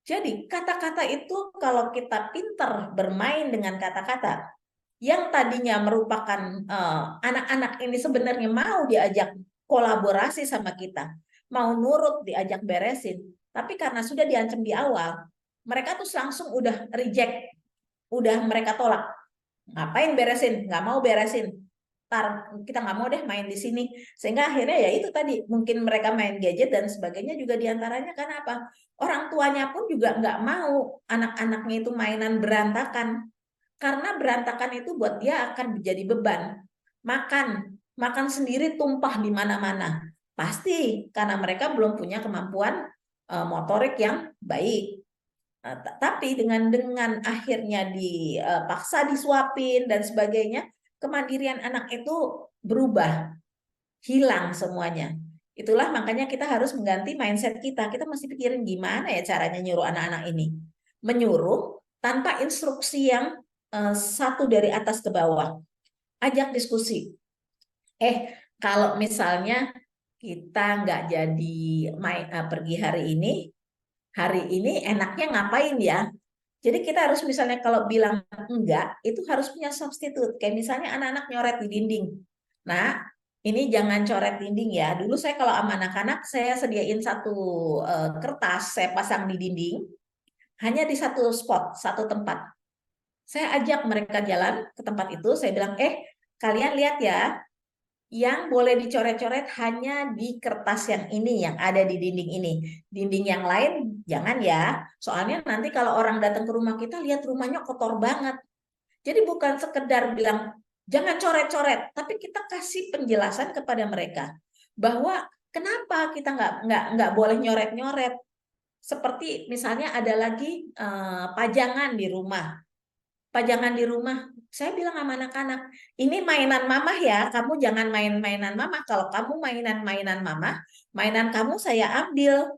Jadi kata-kata itu kalau kita pinter bermain dengan kata-kata yang tadinya merupakan anak-anak ini sebenarnya mau diajak kolaborasi sama kita, mau nurut diajak beresin, tapi karena sudah diancam di awal, mereka tuh langsung udah reject, udah mereka tolak. Ngapain beresin? Nggak mau beresin. Ntar kita nggak mau deh main di sini. Sehingga akhirnya ya itu tadi, mungkin mereka main gadget dan sebagainya juga diantaranya karena apa? Orang tuanya pun juga nggak mau anak-anaknya itu mainan berantakan. Karena berantakan itu buat dia akan menjadi beban. Makan sendiri tumpah di mana-mana. Pasti karena mereka belum punya kemampuan motorik yang baik. Tapi dengan akhirnya dipaksa disuapin dan sebagainya, kemandirian anak itu berubah, hilang semuanya. Itulah makanya kita harus mengganti mindset kita. Kita mesti pikirin gimana ya caranya nyuruh anak-anak ini. Menyuruh tanpa instruksi yang satu dari atas ke bawah. Ajak diskusi. Kalau misalnya kita nggak jadi pergi hari ini enaknya ngapain ya? Jadi kita harus misalnya kalau bilang enggak, itu harus punya substitute. Kayak misalnya anak-anak nyoret di dinding. Nah, ini jangan coret dinding ya. Dulu saya kalau sama anak-anak, saya sediain satu kertas, saya pasang di dinding, hanya di satu spot, satu tempat. Saya ajak mereka jalan ke tempat itu, saya bilang, kalian lihat ya, yang boleh dicoret-coret hanya di kertas yang ini, yang ada di dinding ini. Dinding yang lain jangan ya, soalnya nanti kalau orang datang ke rumah kita lihat rumahnya kotor banget. Jadi bukan sekedar bilang jangan coret-coret, tapi kita kasih penjelasan kepada mereka bahwa kenapa kita nggak boleh nyoret-nyoret. Seperti misalnya ada lagi pajangan di rumah. Pajangan di rumah, saya bilang sama anak-anak, ini mainan mama ya, kamu jangan main mainan mama. Kalau kamu mainan mama, mainan kamu saya ambil.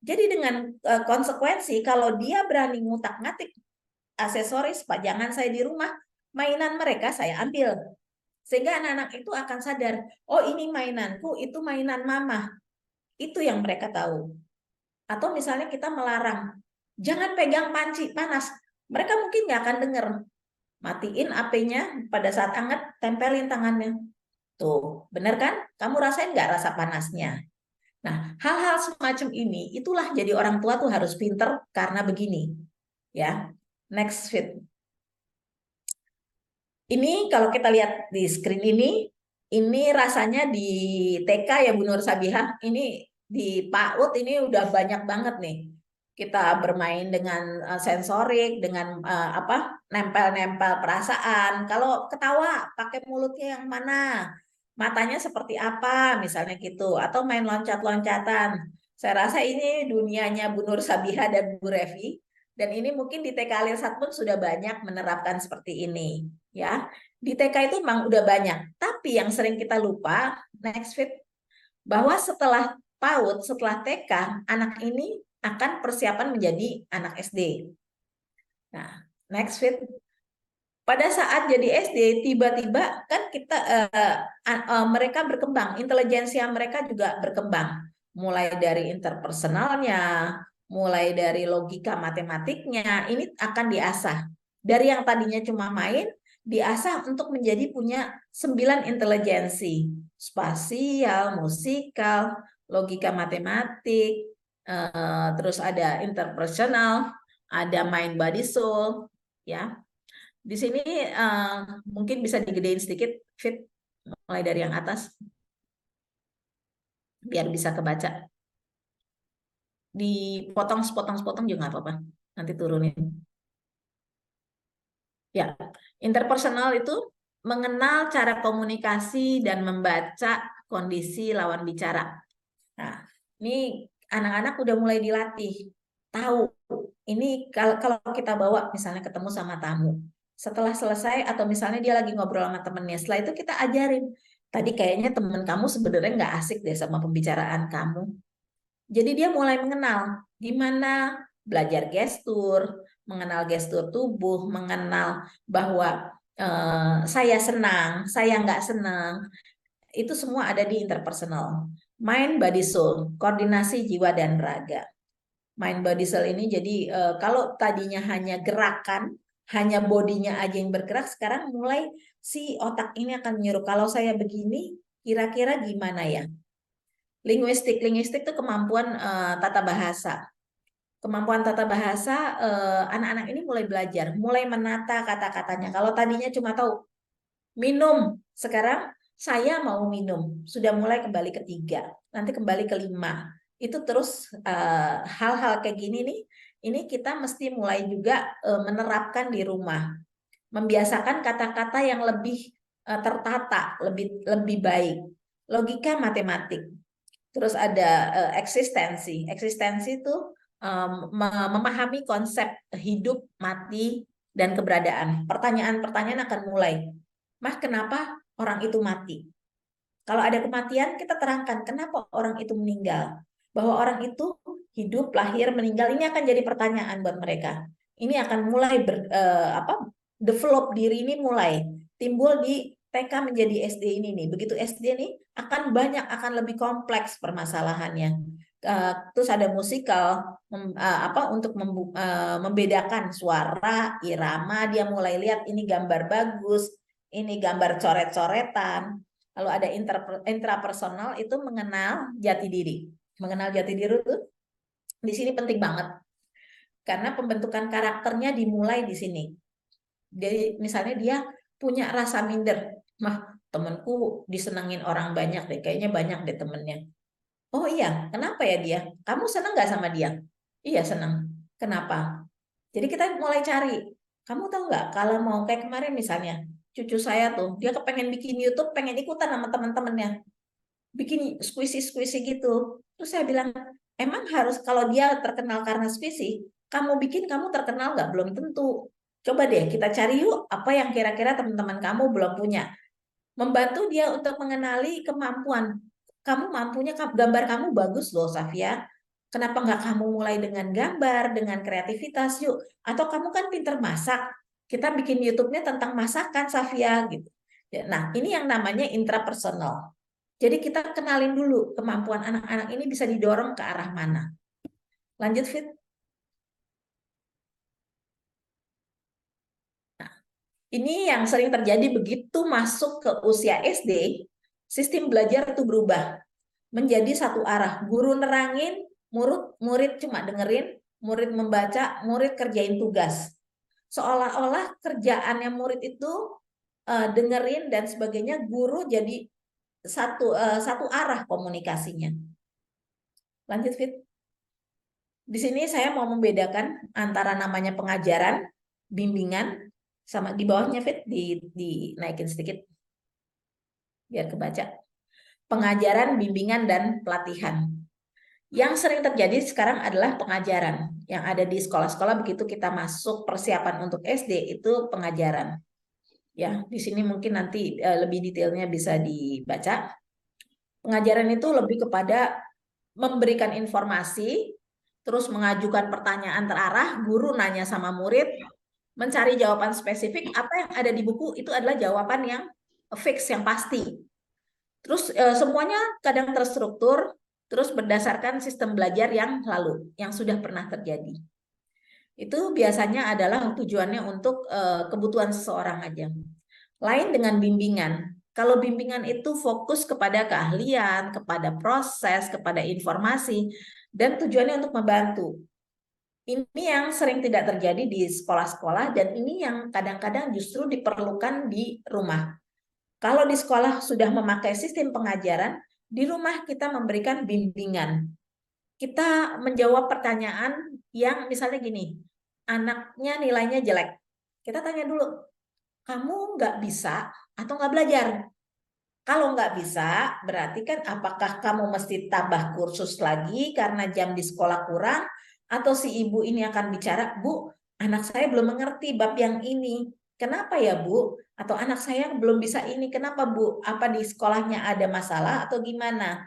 Jadi dengan konsekuensi, kalau dia berani ngutak-ngatik aksesoris pajangan saya di rumah, mainan mereka saya ambil. Sehingga anak-anak itu akan sadar, oh ini mainanku, itu mainan mama. Itu yang mereka tahu. Atau misalnya kita melarang, jangan pegang panci panas. Mereka mungkin nggak akan dengar. Matiin AP-nya pada saat hangat, tempelin tangannya. Tuh, bener kan? Kamu rasain nggak rasa panasnya? Nah, hal-hal semacam ini, itulah jadi orang tua tuh harus pinter karena begini. Ya, next fit. Ini kalau kita lihat di screen ini rasanya di TK ya Bu Nur Sabihah, ini di PAUD ini udah banyak banget nih. Kita bermain dengan sensorik, dengan nempel-nempel perasaan. Kalau ketawa, pakai mulutnya yang mana? Matanya seperti apa? Misalnya gitu. Atau main loncat-loncatan. Saya rasa ini dunianya Bu Nur Sabihah dan Bu Revi. Dan ini mungkin di TK Alirsat pun sudah banyak menerapkan seperti ini. Ya, di TK itu memang udah banyak. Tapi yang sering kita lupa, next fit, bahwa setelah PAUD, setelah TK, anak ini akan persiapan menjadi anak SD. Nah, next fit. Pada saat jadi SD, tiba-tiba kan kita mereka berkembang, intelijensia mereka juga berkembang, mulai dari interpersonalnya, mulai dari logika matematiknya, ini akan diasah. Dari yang tadinya cuma main, diasah untuk menjadi punya 9 intelijensi, spasial, musikal, logika matematik, terus ada interpersonal, ada mind body soul, ya. Di sini mungkin bisa digedein sedikit, Fit, mulai dari yang atas, biar bisa kebaca. Dipotong, sepotong juga nggak apa-apa. Nanti turunin. Ya, interpersonal itu mengenal cara komunikasi dan membaca kondisi lawan bicara. Nah, ini anak-anak udah mulai dilatih. Tahu, ini kalau kita bawa misalnya ketemu sama tamu. Setelah selesai atau misalnya dia lagi ngobrol sama temennya, setelah itu kita ajarin. Tadi kayaknya temen kamu sebenarnya nggak asik deh sama pembicaraan kamu. Jadi dia mulai mengenal gimana belajar gestur, mengenal gestur tubuh, mengenal bahwa saya senang, saya nggak senang. Itu semua ada di interpersonal. Mind, body, soul, koordinasi jiwa dan raga. Mind, body, soul ini jadi kalau tadinya hanya gerakan, hanya bodinya aja yang bergerak, sekarang mulai si otak ini akan menyuruh, kalau saya begini, kira-kira gimana ya? Linguistik itu kemampuan tata bahasa. Kemampuan tata bahasa, anak-anak ini mulai belajar, mulai menata kata-katanya. Kalau tadinya cuma tahu minum, sekarang saya mau minum, sudah mulai kembali ke 3, nanti kembali ke 5. Itu terus hal-hal kayak gini nih, ini kita mesti mulai juga menerapkan di rumah. Membiasakan kata-kata yang lebih tertata, lebih baik. Logika matematik. Terus ada eksistensi. Eksistensi itu memahami konsep hidup, mati, dan keberadaan. Pertanyaan-pertanyaan akan mulai. Mah, kenapa orang itu mati? Kalau ada kematian, kita terangkan kenapa orang itu meninggal. Bahwa orang itu hidup, lahir, meninggal, ini akan jadi pertanyaan buat mereka. Ini akan mulai develop diri ini mulai timbul di TK menjadi SD ini nih. Begitu SD nih akan lebih kompleks permasalahannya. Terus ada musikal untuk membedakan suara, irama, dia mulai lihat ini gambar bagus, ini gambar coret-coretan. Lalu ada intrapersonal itu mengenal jati diri. Mengenal jati diri itu di sini penting banget. Karena pembentukan karakternya dimulai di sini. Jadi misalnya dia punya rasa minder. Mah, temanku disenengin orang banyak deh, kayaknya banyak deh temennya. Oh iya, kenapa ya dia? Kamu seneng nggak sama dia? Iya seneng. Kenapa? Jadi kita mulai cari. Kamu tahu nggak kalau mau kayak kemarin misalnya, cucu saya tuh, dia kepengen bikin YouTube, pengen ikutan sama teman-temannya. Bikin squishy gitu. Terus saya bilang, emang harus kalau dia terkenal karena squishy, kamu bikin kamu terkenal nggak? Belum tentu. Coba deh kita cari yuk apa yang kira-kira teman-teman kamu belum punya. Membantu dia untuk mengenali kemampuan. Kamu mampunya, gambar kamu bagus loh Safia. Kenapa nggak kamu mulai dengan gambar, dengan kreativitas yuk? Atau kamu kan pinter masak, kita bikin YouTube-nya tentang masakan Safia gitu. Nah ini yang namanya intrapersonal. Jadi kita kenalin dulu kemampuan anak-anak ini bisa didorong ke arah mana. Lanjut Fit. Nah, ini yang sering terjadi begitu masuk ke usia SD, sistem belajar itu berubah menjadi satu arah. Guru nerangin, murid cuma dengerin, murid membaca, murid kerjain tugas. Seolah-olah kerjaannya murid itu dengerin dan sebagainya, guru jadi satu arah komunikasinya. Lanjut Fit. Di sini saya mau membedakan antara namanya pengajaran, bimbingan, sama di bawahnya Fit, dinaikin sedikit biar kebaca. Pengajaran, bimbingan, dan pelatihan. Yang sering terjadi sekarang adalah pengajaran. Yang ada di sekolah-sekolah begitu kita masuk persiapan untuk SD itu pengajaran. Ya, di sini mungkin nanti lebih detailnya bisa dibaca. Pengajaran itu lebih kepada memberikan informasi, terus mengajukan pertanyaan terarah, guru nanya sama murid, mencari jawaban spesifik, apa yang ada di buku itu adalah jawaban yang fix, yang pasti. Terus semuanya kadang terstruktur, terus berdasarkan sistem belajar yang lalu, yang sudah pernah terjadi. Itu biasanya adalah tujuannya untuk kebutuhan seseorang aja. Lain dengan bimbingan. Kalau bimbingan itu fokus kepada keahlian, kepada proses, kepada informasi, dan tujuannya untuk membantu. Ini yang sering tidak terjadi di sekolah-sekolah dan ini yang kadang-kadang justru diperlukan di rumah. Kalau di sekolah sudah memakai sistem pengajaran, di rumah kita memberikan bimbingan. Kita menjawab pertanyaan yang misalnya gini, anaknya nilainya jelek. Kita tanya dulu, kamu nggak bisa atau nggak belajar? Kalau nggak bisa, berarti kan apakah kamu mesti tambah kursus lagi karena jam di sekolah kurang, atau si ibu ini akan bicara, Bu, anak saya belum mengerti bab yang ini. Kenapa ya, Bu? Atau anak saya belum bisa ini, kenapa, Bu? Apa di sekolahnya ada masalah atau gimana?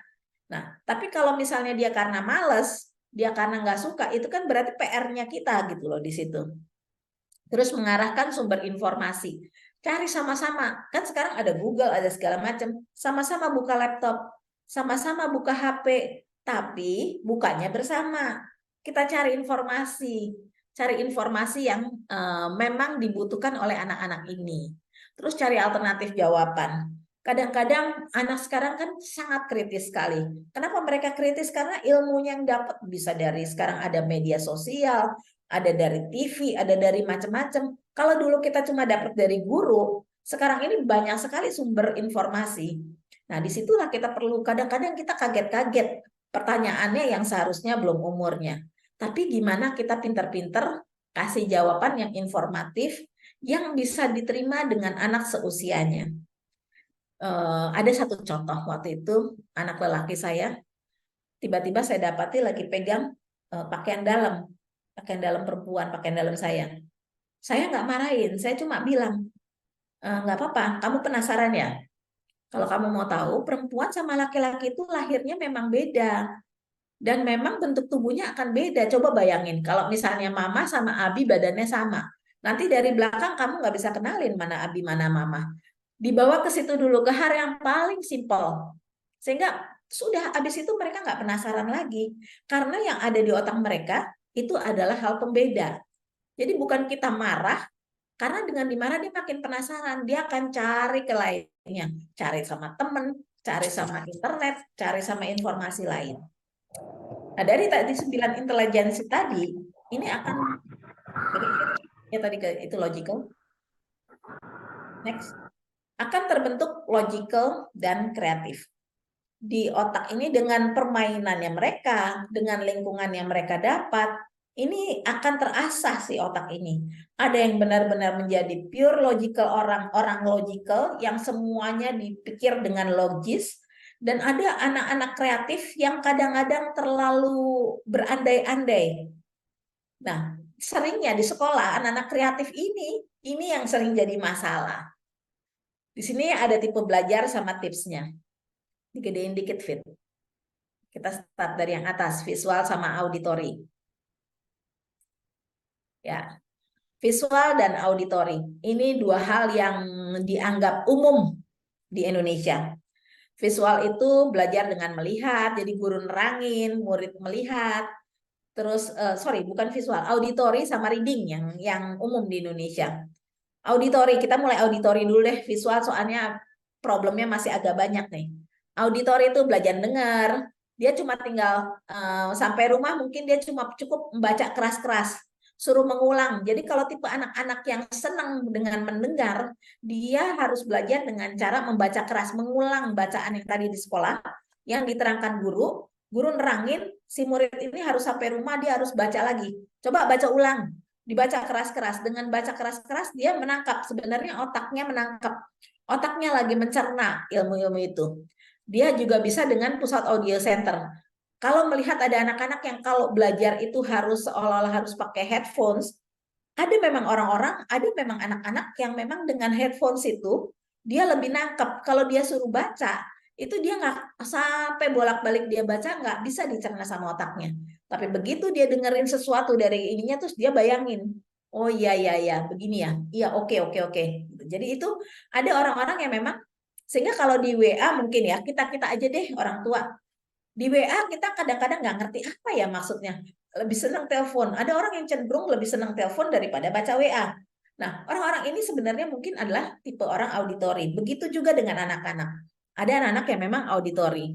Nah, tapi kalau misalnya dia karena males, dia karena nggak suka, itu kan berarti PR-nya kita gitu loh di situ. Terus mengarahkan sumber informasi. Cari sama-sama. Kan sekarang ada Google, ada segala macam. Sama-sama buka laptop, sama-sama buka HP, tapi bukanya bersama. Kita cari informasi yang memang dibutuhkan oleh anak-anak ini. Terus cari alternatif jawaban. Kadang-kadang anak sekarang kan sangat kritis sekali. Kenapa mereka kritis? Karena ilmunya yang dapat bisa dari sekarang ada media sosial, ada dari TV, ada dari macam-macam. Kalau dulu kita cuma dapat dari guru, sekarang ini banyak sekali sumber informasi. Nah, disitulah kita perlu, kadang-kadang kita kaget-kaget pertanyaannya yang seharusnya belum umurnya. Tapi gimana kita pinter-pinter kasih jawaban yang informatif, yang bisa diterima dengan anak seusianya. Ada satu contoh waktu itu, anak lelaki saya, tiba-tiba saya dapati lagi pegang pakaian dalam perempuan, pakaian dalam saya. Saya nggak marahin, saya cuma bilang, nggak apa-apa, kamu penasaran ya? Kalau kamu mau tahu, perempuan sama laki-laki itu lahirnya memang beda. Dan memang bentuk tubuhnya akan beda. Coba bayangin, kalau misalnya mama sama Abi badannya sama. Nanti dari belakang kamu nggak bisa kenalin mana Abi, mana mama. Dibawa ke situ dulu, ke hal yang paling simpel. Sehingga sudah, habis itu mereka nggak penasaran lagi. Karena yang ada di otak mereka, itu adalah hal pembeda. Jadi bukan kita marah, karena dengan dimarah dia makin penasaran, dia akan cari ke lainnya, cari sama temen, cari sama internet, cari sama informasi lain. Nah, dari tadi 9 intelijensi tadi, ini akan, ya tadi itu logical. Next. Akan terbentuk logical dan kreatif. Di otak ini dengan permainannya mereka, dengan lingkungan yang mereka dapat, ini akan terasah si otak ini. Ada yang benar-benar menjadi pure logical, orang-orang logical yang semuanya dipikir dengan logis, dan ada anak-anak kreatif yang kadang-kadang terlalu berandai-andai. Nah, seringnya di sekolah anak-anak kreatif ini yang sering jadi masalah. Di sini ada tipe belajar sama tipsnya. Digedein dikit, Fit. Kita start dari yang atas, visual sama auditory. Ya, visual dan auditory. Ini dua hal yang dianggap umum di Indonesia. Visual itu belajar dengan melihat, jadi guru nerangin, murid melihat. Terus, bukan visual, auditory sama reading yang umum di Indonesia. Auditory, kita mulai auditory dulu deh. Visual soalnya problemnya masih agak banyak nih. Auditory itu belajar dengar. Dia cuma tinggal sampai rumah mungkin dia cuma cukup membaca keras-keras. Suruh mengulang. Jadi kalau tipe anak-anak yang senang dengan mendengar, dia harus belajar dengan cara membaca keras, mengulang bacaan yang tadi di sekolah, yang diterangkan guru nerangin, si murid ini harus sampai rumah dia harus baca lagi. Coba baca ulang. Dibaca keras-keras. Dengan baca keras-keras dia menangkap, sebenarnya otaknya menangkap. Otaknya lagi mencerna ilmu-ilmu itu. Dia juga bisa dengan pusat audio center. Kalau melihat ada anak-anak yang kalau belajar itu harus seolah-olah harus pakai headphones, ada memang orang-orang, ada memang anak-anak yang memang dengan headphones itu dia lebih nangkep. Kalau dia suruh baca, itu dia nggak sampai bolak-balik dia baca, nggak bisa dicerna sama otaknya. Tapi begitu dia dengerin sesuatu dari ininya, terus dia bayangin, oh iya begini ya, iya oke. Jadi itu ada orang-orang yang memang, sehingga kalau di WA mungkin ya kita aja deh orang tua, di WA kita kadang-kadang nggak ngerti apa ya maksudnya, lebih senang telepon. Ada orang yang cenderung lebih senang telepon daripada baca WA. Nah, orang-orang ini sebenarnya mungkin adalah tipe orang auditory. Begitu juga dengan anak-anak. Ada anak-anak yang memang auditory.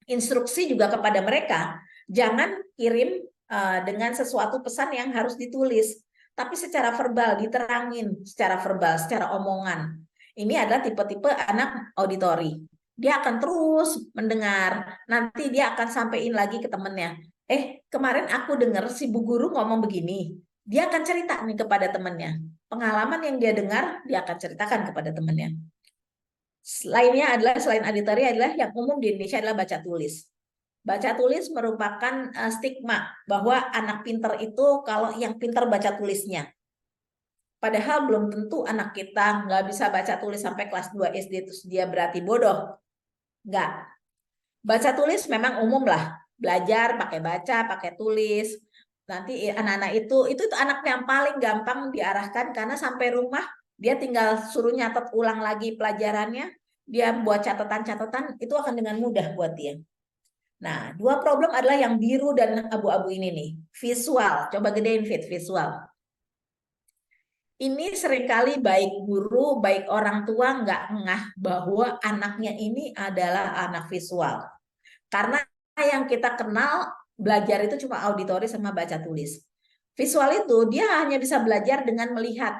Instruksi juga kepada mereka, jangan kirim dengan sesuatu pesan yang harus ditulis, tapi secara verbal, diterangin secara verbal, secara omongan. Ini adalah tipe-tipe anak auditori. Dia akan terus mendengar, nanti dia akan sampaikan lagi ke temennya. Kemarin aku dengar si Bu Guru ngomong begini. Dia akan cerita nih kepada temannya. Pengalaman yang dia dengar, dia akan ceritakan kepada temannya. Lainnya adalah, selain auditori, adalah yang umum di Indonesia adalah baca tulis. Baca tulis merupakan stigma bahwa anak pinter itu kalau yang pinter baca tulisnya. Padahal belum tentu anak kita nggak bisa baca tulis sampai kelas 2 SD terus dia berarti bodoh. Nggak. Baca tulis memang umum lah. Belajar pakai baca, pakai tulis. Nanti anak-anak itu anak yang paling gampang diarahkan karena sampai rumah dia tinggal suruh nyatet ulang lagi pelajarannya, dia buat catatan-catatan, itu akan dengan mudah buat dia. Nah, dua problem adalah yang biru dan abu-abu ini nih. Visual, coba gedein visual. Ini seringkali baik guru, baik orang tua nggak ngeh bahwa anaknya ini adalah anak visual. Karena yang kita kenal belajar itu cuma auditori sama baca tulis. Visual itu dia hanya bisa belajar dengan melihat.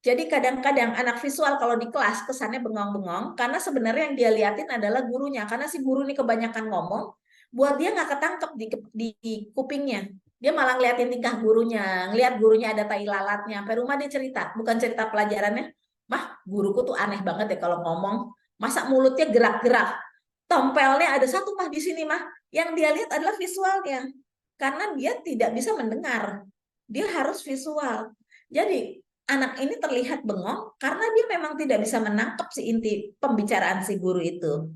Jadi kadang-kadang anak visual kalau di kelas kesannya bengong-bengong karena sebenarnya yang dia liatin adalah gurunya. Karena si guru ini kebanyakan ngomong, buat dia nggak ketangkep di kupingnya. Dia malah ngeliatin tingkah gurunya, ngeliat gurunya ada tai lalatnya. Sampai rumah dia cerita, bukan cerita pelajarannya. Mah, guruku tuh aneh banget ya kalau ngomong. Masa mulutnya gerak-gerak. Tompelnya ada satu mah di sini mah. Yang dia lihat adalah visualnya. Karena dia tidak bisa mendengar. Dia harus visual. Jadi anak ini terlihat bengong karena dia memang tidak bisa menangkap si inti pembicaraan si guru itu.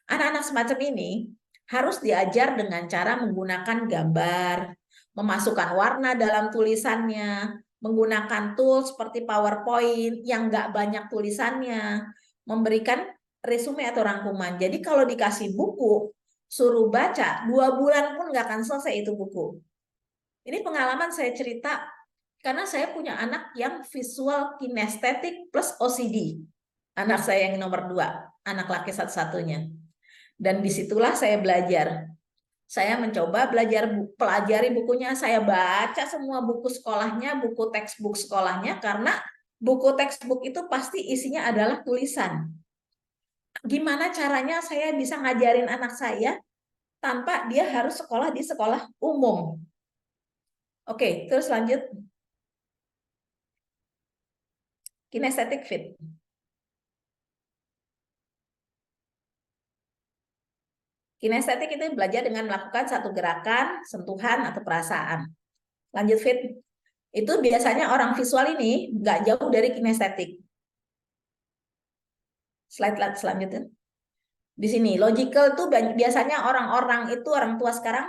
Anak-anak semacam ini harus diajar dengan cara menggunakan gambar, memasukkan warna dalam tulisannya, menggunakan tools seperti PowerPoint yang nggak banyak tulisannya, memberikan resume atau rangkuman. Jadi kalau dikasih buku, suruh baca, 2 bulan pun nggak akan selesai itu buku. Ini pengalaman saya cerita karena saya punya anak yang visual kinestetik plus OCD. Anak saya yang nomor 2, anak laki satu-satunya. Dan disitulah saya belajar. Saya mencoba pelajari bukunya, saya baca semua buku sekolahnya, buku textbook sekolahnya, karena buku textbook itu pasti isinya adalah tulisan. Gimana caranya saya bisa ngajarin anak saya tanpa dia harus sekolah di sekolah umum? Oke, terus lanjut. Kinesthetic fit. Kinestetik itu belajar dengan melakukan satu gerakan, sentuhan, atau perasaan. Lanjut fit. Itu biasanya orang visual ini nggak jauh dari kinestetik. Slide selanjutnya. Di sini, logical itu biasanya orang-orang itu, orang tua sekarang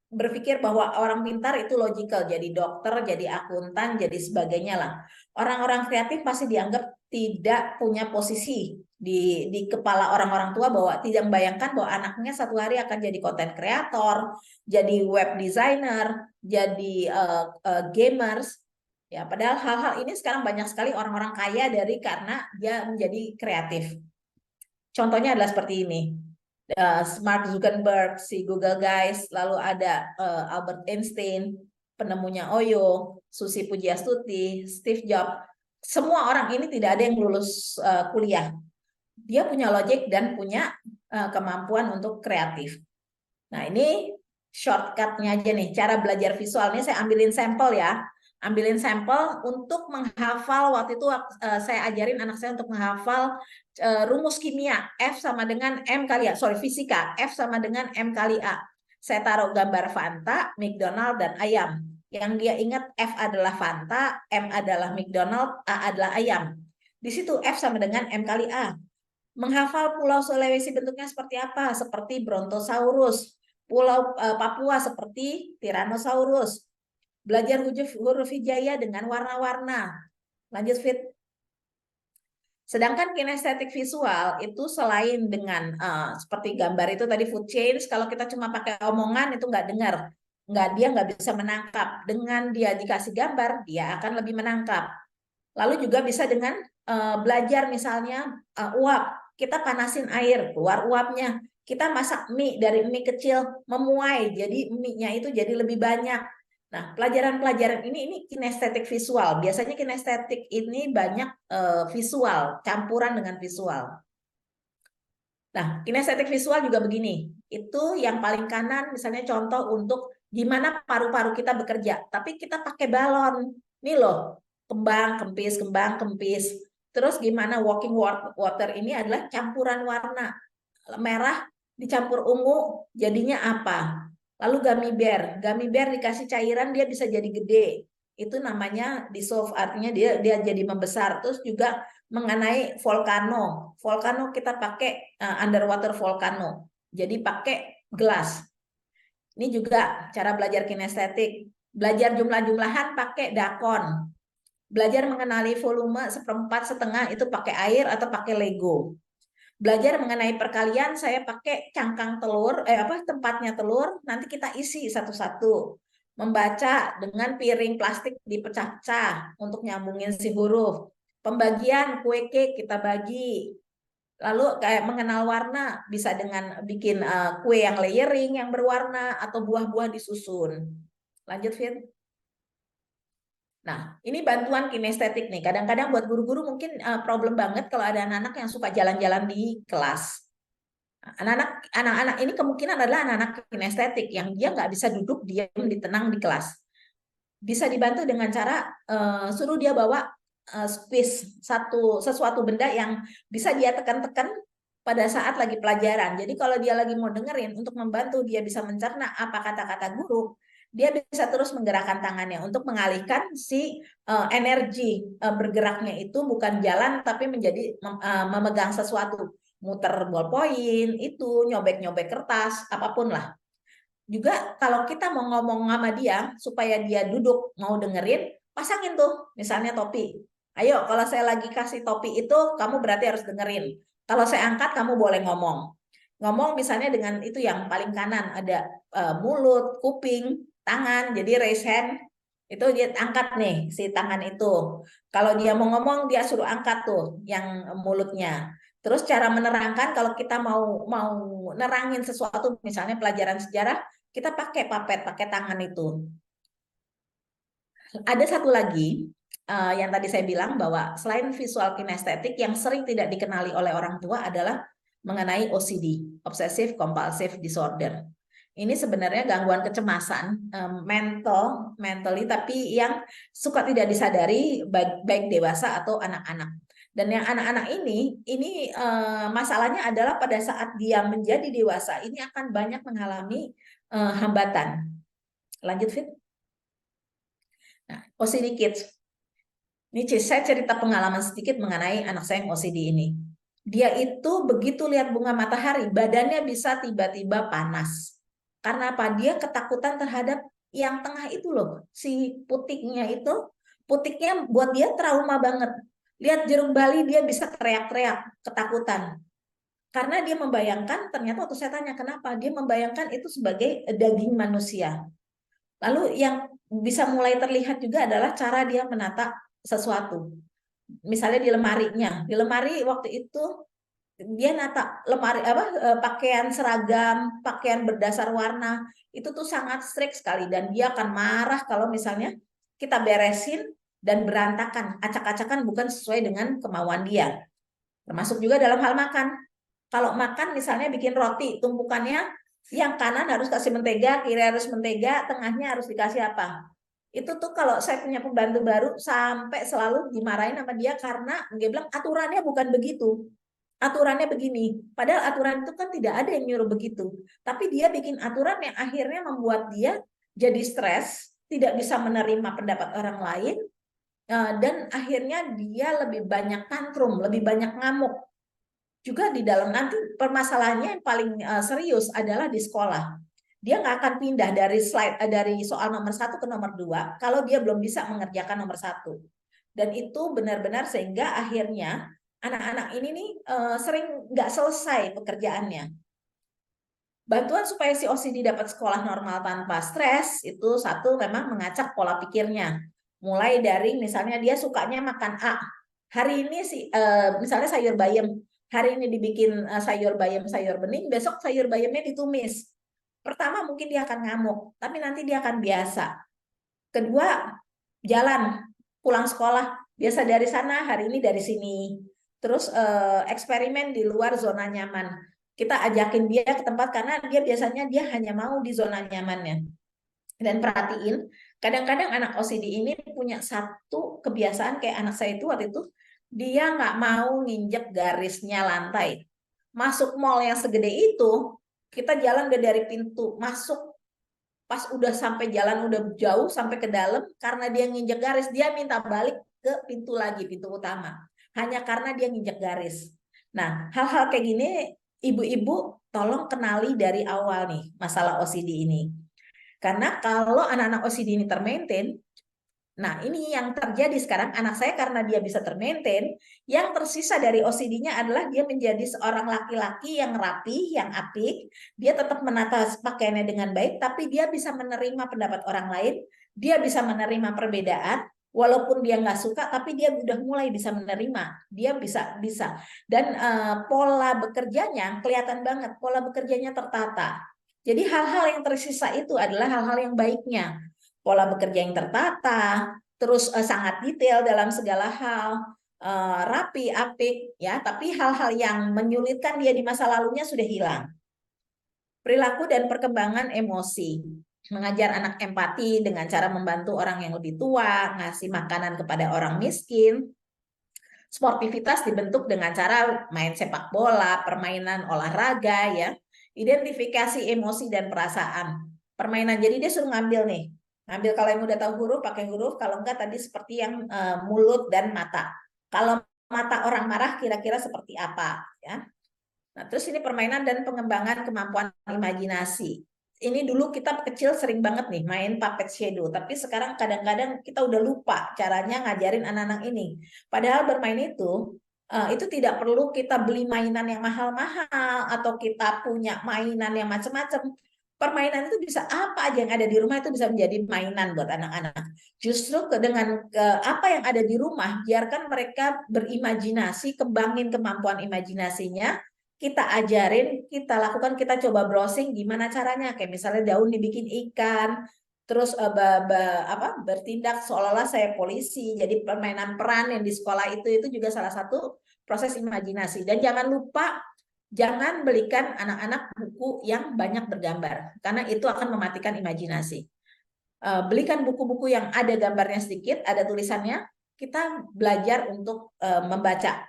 berpikir bahwa orang pintar itu logical, jadi dokter, jadi akuntan, jadi sebagainya lah. Orang-orang kreatif pasti dianggap tidak punya posisi di kepala orang-orang tua, bahwa tidak membayangkan bahwa anaknya satu hari akan jadi content creator, jadi web designer, jadi gamers. Ya, padahal hal-hal ini sekarang banyak sekali orang-orang kaya karena dia menjadi kreatif. Contohnya adalah seperti ini. Mark Zuckerberg, si Google guys, lalu ada Albert Einstein, penemunya Oyo, Susi Pujiastuti, Steve Jobs. Semua orang ini tidak ada yang lulus kuliah. Dia punya logic dan punya kemampuan untuk kreatif. Nah, ini shortcutnya aja nih, cara belajar visual. Ini saya ambilin sampel ya. Ambilin sampel untuk menghafal. Waktu itu saya ajarin anak saya untuk menghafal rumus kimia, F sama dengan M kali A. Sorry, fisika, F sama dengan M kali A. Saya taruh gambar Fanta, McDonald, dan ayam. Yang dia ingat F adalah Fanta, M adalah McDonald, A adalah ayam. Di situ F sama dengan M kali A. Menghafal Pulau Sulawesi bentuknya seperti apa? Seperti Brontosaurus. Pulau Papua seperti Tyrannosaurus. Belajar huruf hijaya dengan warna-warna. Lanjut fit. Sedangkan kinestetik visual itu selain dengan seperti gambar itu tadi food chains, kalau kita cuma pakai omongan itu nggak dengar. Dia nggak bisa menangkap. Dengan dia dikasih gambar, dia akan lebih menangkap. Lalu juga bisa dengan belajar misalnya uap. Kita panasin air, keluar uapnya. kita masak mie dari mie kecil memuai, jadi mie-nya itu jadi lebih banyak. Nah, pelajaran-pelajaran ini kinestetik visual. Biasanya kinestetik ini banyak visual, campuran dengan visual. Nah, kinestetik visual juga begini. Itu yang paling kanan misalnya contoh untuk gimana paru-paru kita bekerja. Tapi kita pakai balon. Nih loh, kembang, kempis, kembang, kempis. Terus gimana walking water ini adalah campuran warna. Merah dicampur ungu, jadinya apa? Lalu gummy bear dikasih cairan dia bisa jadi gede. Itu namanya dissolve, artinya dia jadi membesar. Terus juga mengenai volcano. Volcano kita pakai underwater volcano. Jadi pakai gelas. Ini juga cara belajar kinestetik. Belajar jumlah-jumlahan pakai dakon. Belajar mengenali volume seperempat, setengah itu pakai air atau pakai Lego. Belajar mengenai perkalian saya pakai cangkang telur, tempatnya telur, nanti kita isi satu-satu. Membaca dengan piring plastik dipecah-pecah untuk nyambungin si huruf. Pembagian kue cake kita bagi. Lalu kayak mengenal warna, bisa dengan bikin kue yang layering yang berwarna atau buah-buah disusun. Lanjut, Fit. Nah, ini bantuan kinestetik nih. Kadang-kadang buat guru-guru mungkin problem banget kalau ada anak-anak yang suka jalan-jalan di kelas. Anak-anak ini kemungkinan adalah anak-anak kinestetik yang dia nggak bisa duduk diam tenang di kelas. Bisa dibantu dengan cara suruh dia bawa space sesuatu benda yang bisa dia tekan-tekan pada saat lagi pelajaran. Jadi kalau dia lagi mau dengerin untuk membantu dia bisa mencerna apa kata-kata guru, dia bisa terus menggerakkan tangannya untuk mengalihkan si energi bergeraknya itu bukan jalan tapi menjadi memegang sesuatu, muter ballpoint itu, nyobek-nyobek kertas, apapun lah. Juga kalau kita mau ngomong sama dia supaya dia duduk mau dengerin, pasangin tuh misalnya topi. Ayo, kalau saya lagi kasih topi itu, kamu berarti harus dengerin. Kalau saya angkat, kamu boleh ngomong. Ngomong misalnya dengan itu yang paling kanan, ada mulut, kuping, tangan, jadi raise hand. Itu dia angkat nih, si tangan itu. Kalau dia mau ngomong, dia suruh angkat tuh, yang mulutnya. Terus cara menerangkan, kalau kita mau nerangin sesuatu, misalnya pelajaran sejarah, kita pakai papet, pakai tangan itu. Ada satu lagi, yang tadi saya bilang bahwa selain visual kinestetik yang sering tidak dikenali oleh orang tua adalah mengenai OCD, Obsessive Compulsive Disorder. Ini sebenarnya gangguan kecemasan mentally, tapi yang suka tidak disadari baik dewasa atau anak-anak. Dan yang anak-anak ini masalahnya adalah pada saat dia menjadi dewasa ini akan banyak mengalami hambatan. Lanjut, Fit. Nah, OCD Kids. Ini saya cerita pengalaman sedikit mengenai anak saya yang OCD ini. Dia itu begitu lihat bunga matahari, badannya bisa tiba-tiba panas. Karena apa? Dia ketakutan terhadap yang tengah itu loh. Si putiknya itu, putiknya buat dia trauma banget. Lihat jeruk bali dia bisa teriak-teriak, ketakutan. Karena dia membayangkan, ternyata waktu saya tanya kenapa, dia membayangkan itu sebagai daging manusia. Lalu yang bisa mulai terlihat juga adalah cara dia menata sesuatu. Misalnya di lemarinya. Di lemari waktu itu dia nata lemari pakaian seragam, pakaian berdasar warna, itu tuh sangat strict sekali dan dia akan marah kalau misalnya kita beresin dan berantakan, acak-acakan bukan sesuai dengan kemauan dia. Termasuk juga dalam hal makan. Kalau makan misalnya bikin roti, tumpukannya yang kanan harus kasih mentega, kiri harus mentega, tengahnya harus dikasih apa? Itu tuh kalau saya punya pembantu baru sampai selalu dimarahin sama dia karena dia bilang aturannya bukan begitu. Aturannya begini. Padahal aturan itu kan tidak ada yang nyuruh begitu. Tapi dia bikin aturan yang akhirnya membuat dia jadi stres, tidak bisa menerima pendapat orang lain, dan akhirnya dia lebih banyak tantrum, lebih banyak ngamuk. Juga di dalam nanti permasalahannya yang paling serius adalah di sekolah. Dia nggak akan pindah dari dari soal nomor 1 ke nomor 2 kalau dia belum bisa mengerjakan nomor 1. Dan itu benar-benar sehingga akhirnya anak-anak ini nih sering nggak selesai pekerjaannya. Bantuan supaya si OCD dapat sekolah normal tanpa stres itu satu memang mengacak pola pikirnya. Mulai dari misalnya dia sukanya makan A. Hari ini misalnya sayur bayam. hari ini dibikin sayur bayam, sayur bening, besok sayur bayamnya ditumis. Pertama mungkin dia akan ngamuk, tapi nanti dia akan biasa. Kedua, jalan, pulang sekolah, biasa dari sana, hari ini dari sini. Terus eksperimen di luar zona nyaman. Kita ajakin dia ke tempat karena dia biasanya dia hanya mau di zona nyamannya. Dan perhatiin, kadang-kadang anak OCD ini punya satu kebiasaan kayak anak saya itu waktu itu, dia nggak mau nginjek garisnya lantai. Masuk mall yang segede itu, kita jalan dari pintu masuk, pas udah sampai jalan udah jauh sampai ke dalam, karena dia nginjek garis, dia minta balik ke pintu lagi, pintu utama. Hanya karena dia nginjek garis. Nah, hal-hal kayak gini, ibu-ibu tolong kenali dari awal nih, masalah OCD ini. Karena kalau anak-anak OCD ini termaintain, nah ini yang terjadi sekarang, anak saya karena dia bisa termaintain, yang tersisa dari OCD-nya adalah dia menjadi seorang laki-laki yang rapi, yang apik, dia tetap menata pakaiannya dengan baik, tapi dia bisa menerima pendapat orang lain, dia bisa menerima perbedaan, walaupun dia nggak suka, tapi dia udah mulai bisa menerima, dia bisa. Dan pola bekerjanya kelihatan banget, pola bekerjanya tertata. Jadi hal-hal yang tersisa itu adalah hal-hal yang baiknya. Pola bekerja yang tertata, terus sangat detail dalam segala hal, rapi, apik, ya. Tapi hal-hal yang menyulitkan dia di masa lalunya sudah hilang. Perilaku dan perkembangan emosi. Mengajar anak empati dengan cara membantu orang yang lebih tua, ngasih makanan kepada orang miskin. Sportivitas dibentuk dengan cara main sepak bola, permainan olahraga, ya. Identifikasi emosi dan perasaan. Permainan, jadi dia suruh ngambil nih. Ngambil kalau yang udah tahu huruf, pakai huruf. Kalau enggak tadi seperti yang mulut dan mata. Kalau mata orang marah kira-kira seperti apa, ya. Nah, terus ini permainan dan pengembangan kemampuan imajinasi. Ini dulu kita kecil sering banget nih main puppet shadow, tapi sekarang kadang-kadang kita udah lupa caranya ngajarin anak-anak ini. Padahal bermain itu tidak perlu kita beli mainan yang mahal-mahal atau kita punya mainan yang macam-macam. Permainan itu bisa apa aja yang ada di rumah itu bisa menjadi mainan buat anak-anak. Justru dengan apa yang ada di rumah, biarkan mereka berimajinasi, kembangin kemampuan imajinasinya, kita ajarin, kita lakukan, kita coba browsing gimana caranya. Kayak misalnya daun dibikin ikan, terus bertindak seolah-olah saya polisi. Jadi permainan peran yang di sekolah itu juga salah satu proses imajinasi. Dan jangan lupa, jangan belikan anak-anak buku yang banyak bergambar, karena itu akan mematikan imajinasi. Belikan buku-buku yang ada gambarnya sedikit, ada tulisannya, kita belajar untuk membaca.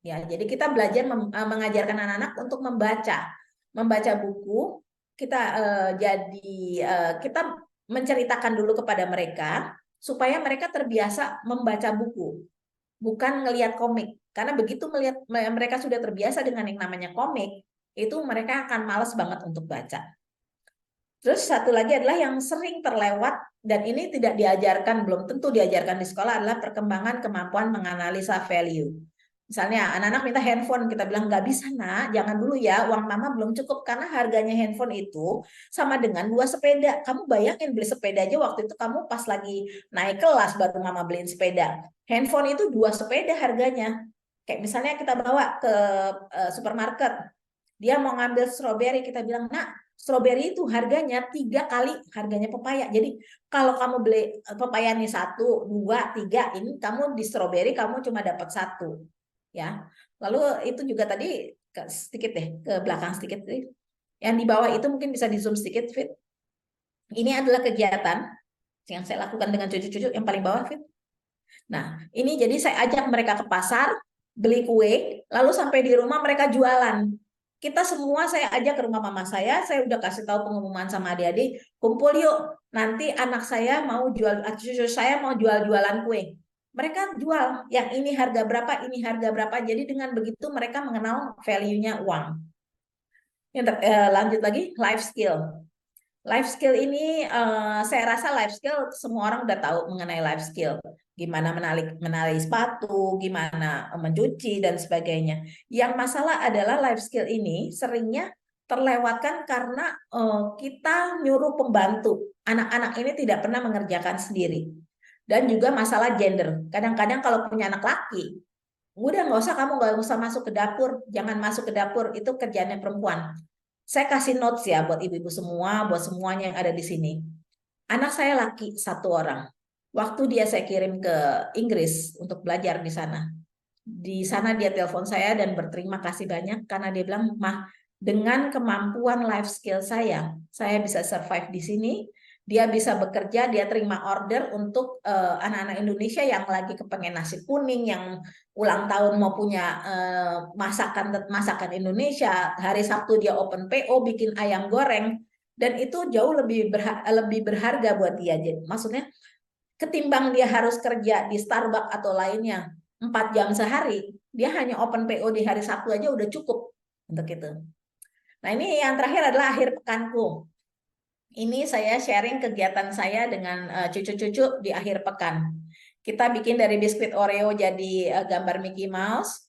Ya, jadi kita belajar mengajarkan anak-anak untuk membaca buku. Kita kita menceritakan dulu kepada mereka supaya mereka terbiasa membaca buku, bukan ngelihat komik. Karena begitu mereka sudah terbiasa dengan yang namanya komik, itu mereka akan malas banget untuk baca. Terus satu lagi adalah yang sering terlewat, dan ini tidak diajarkan, belum tentu diajarkan di sekolah, adalah perkembangan kemampuan menganalisa value. Misalnya anak-anak minta handphone, kita bilang nggak bisa nak, jangan dulu ya, uang mama belum cukup, karena harganya handphone itu sama dengan 2 sepeda. Kamu bayangin beli sepeda aja waktu itu kamu pas lagi naik kelas baru mama beliin sepeda. Handphone itu 2 sepeda harganya. Kayak misalnya kita bawa ke supermarket, dia mau ngambil stroberi, kita bilang nak, stroberi itu harganya 3 kali harganya pepaya. Jadi kalau kamu beli pepaya nih 1, 2, 3, ini kamu di stroberi kamu cuma dapat 1. Ya, lalu itu juga tadi sedikit deh ke belakang sedikit deh. Yang di bawah itu mungkin bisa di zoom sedikit, Fit. Ini adalah kegiatan yang saya lakukan dengan cucu-cucu yang paling bawah, Fit. Nah, ini jadi saya ajak mereka ke pasar, beli kue, lalu sampai di rumah mereka jualan. Kita semua saya ajak ke rumah mama saya udah kasih tahu pengumuman sama adik-adik, kumpul yuk, nanti anak saya mau jual, cucu saya mau jual-jualan kue. Mereka jual, yang ini harga berapa, ini harga berapa. Jadi dengan begitu mereka mengenal value-nya uang. Lanjut lagi, life skill. Life skill ini, saya rasa life skill semua orang udah tahu mengenai life skill. Gimana menali sepatu, gimana mencuci, dan sebagainya. Yang masalah adalah life skill ini seringnya terlewatkan karena kita nyuruh pembantu. Anak-anak ini tidak pernah mengerjakan sendiri. Dan juga masalah gender. Kadang-kadang kalau punya anak laki, udah nggak usah masuk ke dapur, jangan masuk ke dapur, itu kerjaannya perempuan. Saya kasih notes ya buat ibu-ibu semua, buat semuanya yang ada di sini. Anak saya laki 1 orang. Waktu dia saya kirim ke Inggris untuk belajar di sana. Di sana dia telepon saya dan berterima kasih banyak karena dia bilang, "Mah, dengan kemampuan life skill saya bisa survive di sini." Dia bisa bekerja, dia terima order untuk anak-anak Indonesia yang lagi kepengen nasi kuning, yang ulang tahun mau punya masakan Indonesia. Hari Sabtu dia open PO bikin ayam goreng, dan itu jauh lebih berharga buat dia. Jadi, maksudnya ketimbang dia harus kerja di Starbucks atau lainnya 4 jam sehari, dia hanya open PO di hari Sabtu aja udah cukup untuk itu. Nah, ini yang terakhir adalah akhir pekanku. Ini saya sharing kegiatan saya dengan cucu-cucu di akhir pekan. Kita bikin dari biskuit Oreo jadi gambar Mickey Mouse,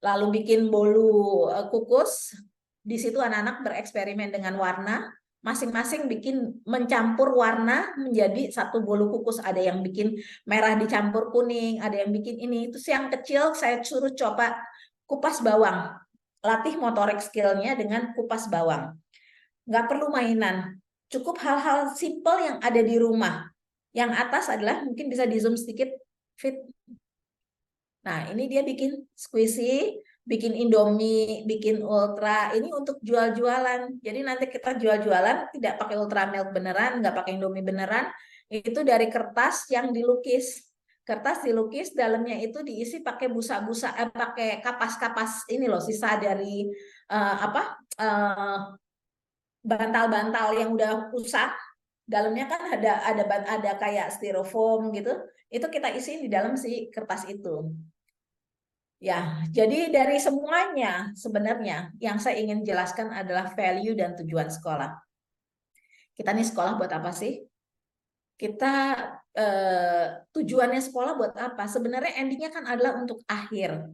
lalu bikin bolu kukus. Di situ anak-anak bereksperimen dengan warna, masing-masing bikin mencampur warna menjadi satu bolu kukus. Ada yang bikin merah dicampur kuning, ada yang bikin ini. Terus yang kecil saya suruh coba kupas bawang, latih motorik skillnya dengan kupas bawang. Nggak perlu mainan. Cukup hal-hal simple yang ada di rumah. Yang atas adalah mungkin bisa di zoom sedikit, Fit. Nah, ini dia bikin squishy, bikin Indomie, bikin ultra. Ini untuk jual-jualan. Jadi nanti kita jual-jualan tidak pakai ultra milk beneran, nggak pakai Indomie beneran. Itu dari kertas yang dilukis. Kertas dilukis, dalamnya itu diisi pakai busa-busa, pakai kapas-kapas ini loh, sisa dari bantal-bantal yang udah rusak. Dalamnya kan ada kayak styrofoam gitu. Itu kita isi di dalam si kertas itu. Ya, jadi dari semuanya sebenarnya yang saya ingin jelaskan adalah value dan tujuan sekolah. Kita nih sekolah buat apa sih? Kita tujuannya sekolah buat apa? Sebenarnya endingnya kan adalah untuk akhirnya.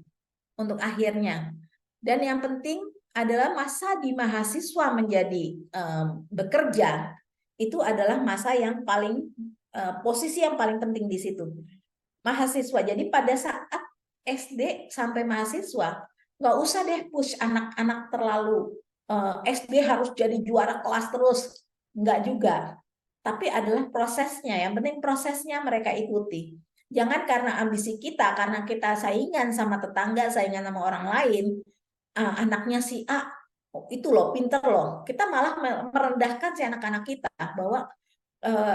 Dan yang penting adalah masa di mahasiswa menjadi bekerja, itu adalah masa yang paling posisi yang paling penting di situ. Mahasiswa. Jadi pada saat SD sampai mahasiswa, nggak usah deh push anak-anak terlalu SD harus jadi juara kelas terus, nggak juga. Tapi adalah prosesnya. Yang penting prosesnya mereka ikuti. Jangan karena ambisi kita, karena kita saingan sama tetangga, saingan sama orang lain. Anaknya si A, itu loh pinter loh, kita malah merendahkan si anak-anak kita bahwa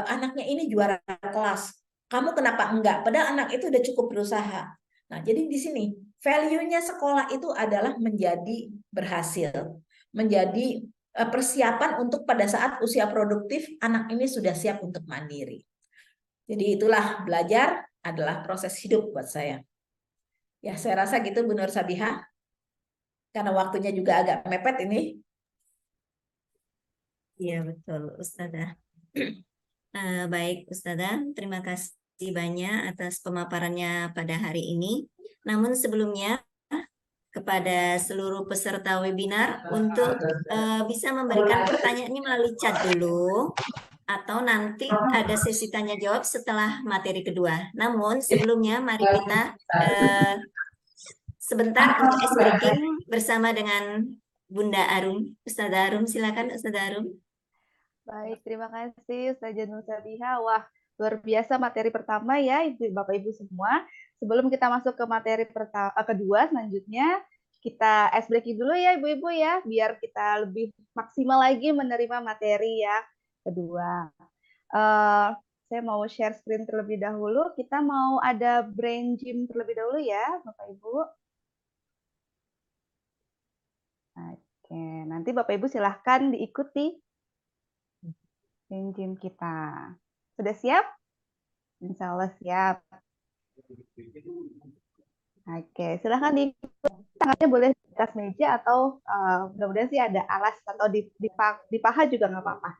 anaknya ini juara kelas, kamu kenapa enggak, padahal anak itu udah cukup berusaha. Nah, jadi di sini value-nya sekolah itu adalah menjadi berhasil, menjadi persiapan untuk pada saat usia produktif anak ini sudah siap untuk mandiri. Jadi itulah, belajar adalah proses hidup buat saya. Ya, saya rasa gitu Bu Nur Sabiha. Karena waktunya juga agak mepet ini. Iya, betul, Ustazah. Baik, Ustazah. Terima kasih banyak atas pemaparannya pada hari ini. Namun sebelumnya, kepada seluruh peserta webinar untuk bisa memberikan pertanyaannya melalui chat dulu, atau nanti ada sesi tanya jawab setelah materi kedua. Namun sebelumnya mari kita sebentar untuk ice breaking bersama dengan Bunda Arum. Ustazah Arum, silakan Ustazah Arum. Baik, terima kasih Ustazah Nur Sabiha. Wah, luar biasa materi pertama ya, Bapak Ibu semua. Sebelum kita masuk ke materi kedua, selanjutnya kita ice breaking dulu ya Ibu-Ibu ya, biar kita lebih maksimal lagi menerima materi ya kedua. Saya mau share screen terlebih dahulu. Kita mau ada brain gym terlebih dahulu ya, Bapak Ibu. Oke, nanti Bapak Ibu silahkan diikuti brain gym kita. Sudah siap? Insya Allah siap. Oke, silahkan diikuti. Tangannya boleh di atas meja atau mudah-mudahan sih ada alas atau di paha juga nggak apa-apa.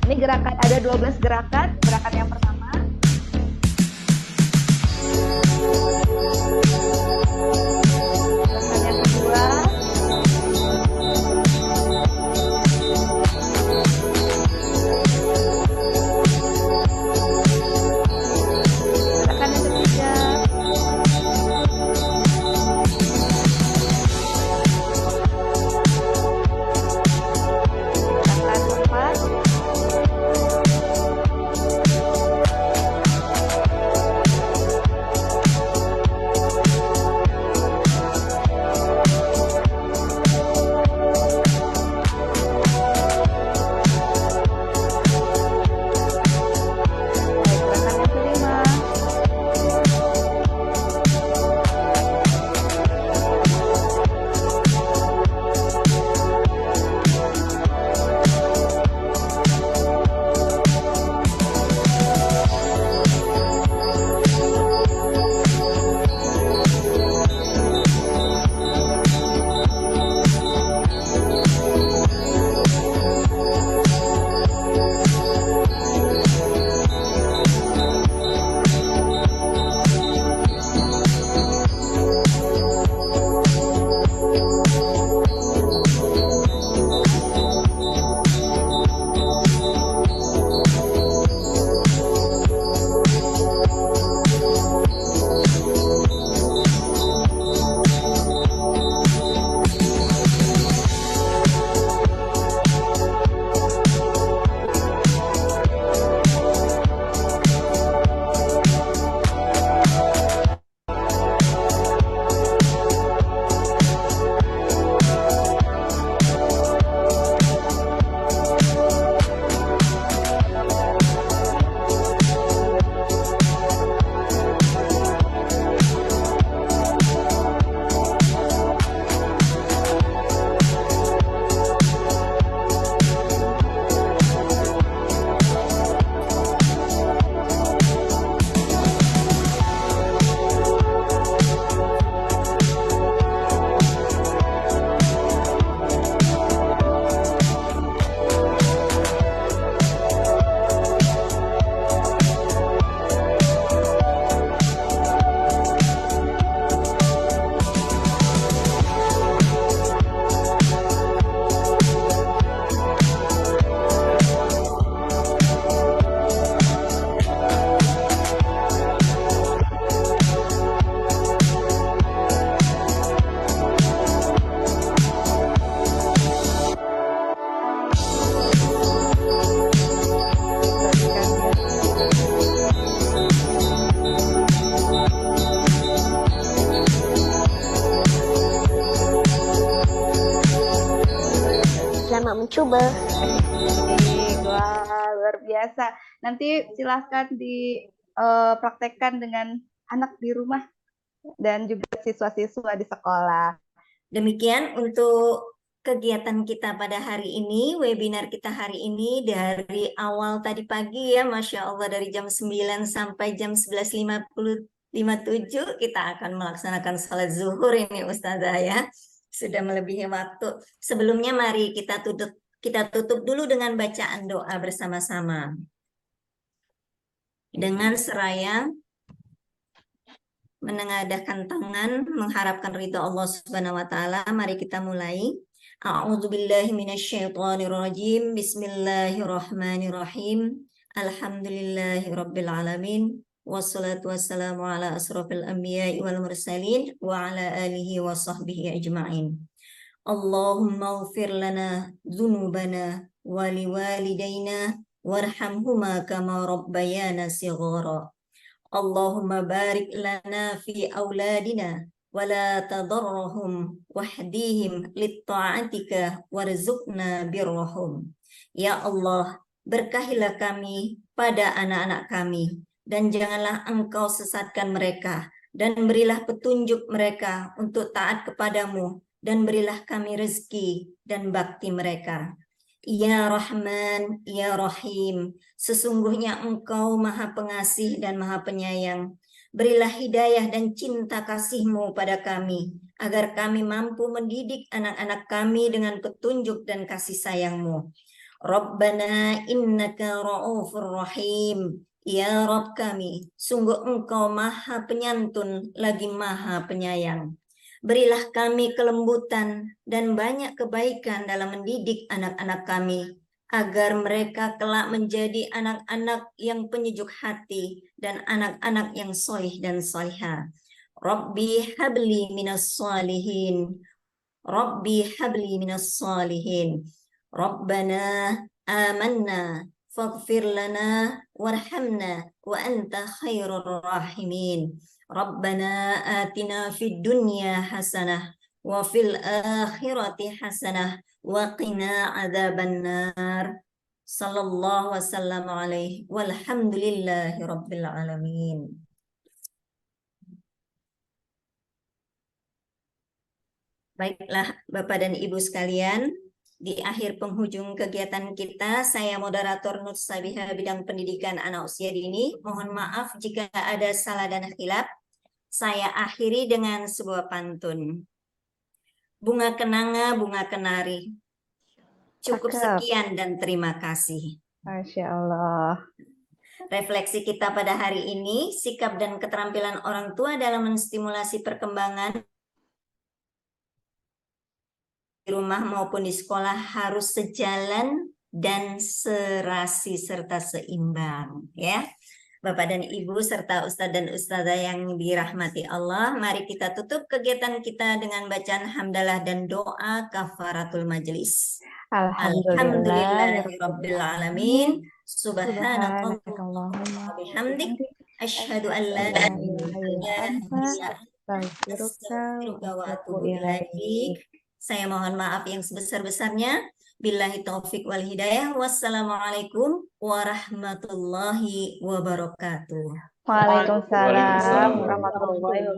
Ini gerakan, ada 12 gerakan. Gerakan yang pertama. Gerakan yang kedua. coba. Wah, luar biasa. Nanti silahkan dipraktekkan dengan anak di rumah dan juga siswa-siswa di sekolah. Demikian untuk kegiatan kita pada hari ini, webinar kita hari ini dari awal tadi pagi ya, Masya Allah dari jam 9 sampai jam 11.57 kita akan melaksanakan salat zuhur ini Ustazah ya. Sudah melebihi waktu. Sebelumnya mari kita tutup dulu dengan bacaan doa bersama-sama. Dengan seraya menengadahkan tangan, mengharapkan ridha Allah Subhanahu wa taala. Mari kita mulai. A'udzubillahi minasyaitonirrajim. Bismillahirrahmanirrahim. Alhamdulillahirabbil alamin. Wassalatu wassalamu ala asrofil anbiya'i wal mursalin wa ala alihi wa sahbihi ajma'in. Allahumma ighfir lana dzunubana wa liwalidayna warhamhuma kama rabbayana shighara. Allahumma barik lana fi auladina wa la tadarrahum wahdihim litta'atika warzuqna birrahum. Ya Allah, berkahilah kami pada anak-anak kami dan janganlah Engkau sesatkan mereka dan berilah petunjuk mereka untuk taat kepadamu dan berilah kami rezeki dan bakti mereka. Ya Rahman, Ya Rahim, sesungguhnya Engkau Maha Pengasih dan Maha Penyayang. Berilah hidayah dan cinta kasih-Mu pada kami, agar kami mampu mendidik anak-anak kami dengan petunjuk dan kasih sayang-Mu. Rabbana innaka ra'ufur rahim. Ya Rabb kami, sungguh Engkau Maha Penyantun lagi Maha Penyayang. Berilah kami kelembutan dan banyak kebaikan dalam mendidik anak-anak kami, agar mereka kelak menjadi anak-anak yang penyejuk hati dan anak-anak yang solih dan solihah. Rabbi habli minas salihin. Rabbi habli minas salihin. Rabbana amanna faghfir lana warhamna wa anta khairur rahimin. Rabbana atina fid dunya hasanah wa fil akhirati hasanah wa qina adzabannar. Sallallahu wasallam alaihi walhamdulillahi rabbil alamin. Baiklah Bapak dan Ibu sekalian, di akhir penghujung kegiatan kita, saya moderator Nur Sabiha bidang pendidikan anak usia dini. Mohon maaf jika ada salah dan khilaf. Saya akhiri dengan sebuah pantun. Bunga kenanga, bunga kenari. Cukup Cakep. sekian dan terima kasih. Masya Allah. Refleksi kita pada hari ini, sikap dan keterampilan orang tua dalam menstimulasi perkembangan di rumah maupun di sekolah harus sejalan dan serasi serta seimbang, ya. Bapak dan Ibu serta Ustadz dan Ustazah yang dirahmati Allah, mari kita tutup kegiatan kita dengan bacaan hamdalah dan doa kafaratul majlis. Alhamdulillahirabbil alamin. Subhanakallahumma wa bihamdik asyhadu an la ilaha illa anta astaghfiruka wa atubu ilaik. Saya mohon maaf yang sebesar-besarnya. Billahi taufik wal hidayah. Wassalamualaikum warahmatullahi wabarakatuh. Waalaikumsalam warahmatullahi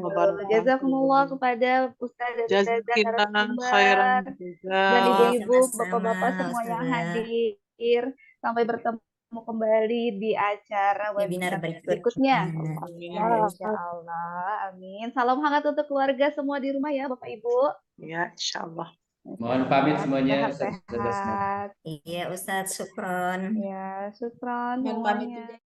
wabarakatuh. Jazakumullah kepada Ustaz dan Ustazah narasumber dan ibu-ibu, bapak-bapak semua yang hadir. Sampai bertemu kembali di acara webinar berikutnya. Insya Allah, amin. Salam hangat untuk keluarga semua di rumah ya, Bapak Ibu. Ya, insya Allah. Mohon pamit semuanya. Sehat-sehat. Iya Ustadz, syukron. Ya, syukron Mohon pamit semuanya. juga.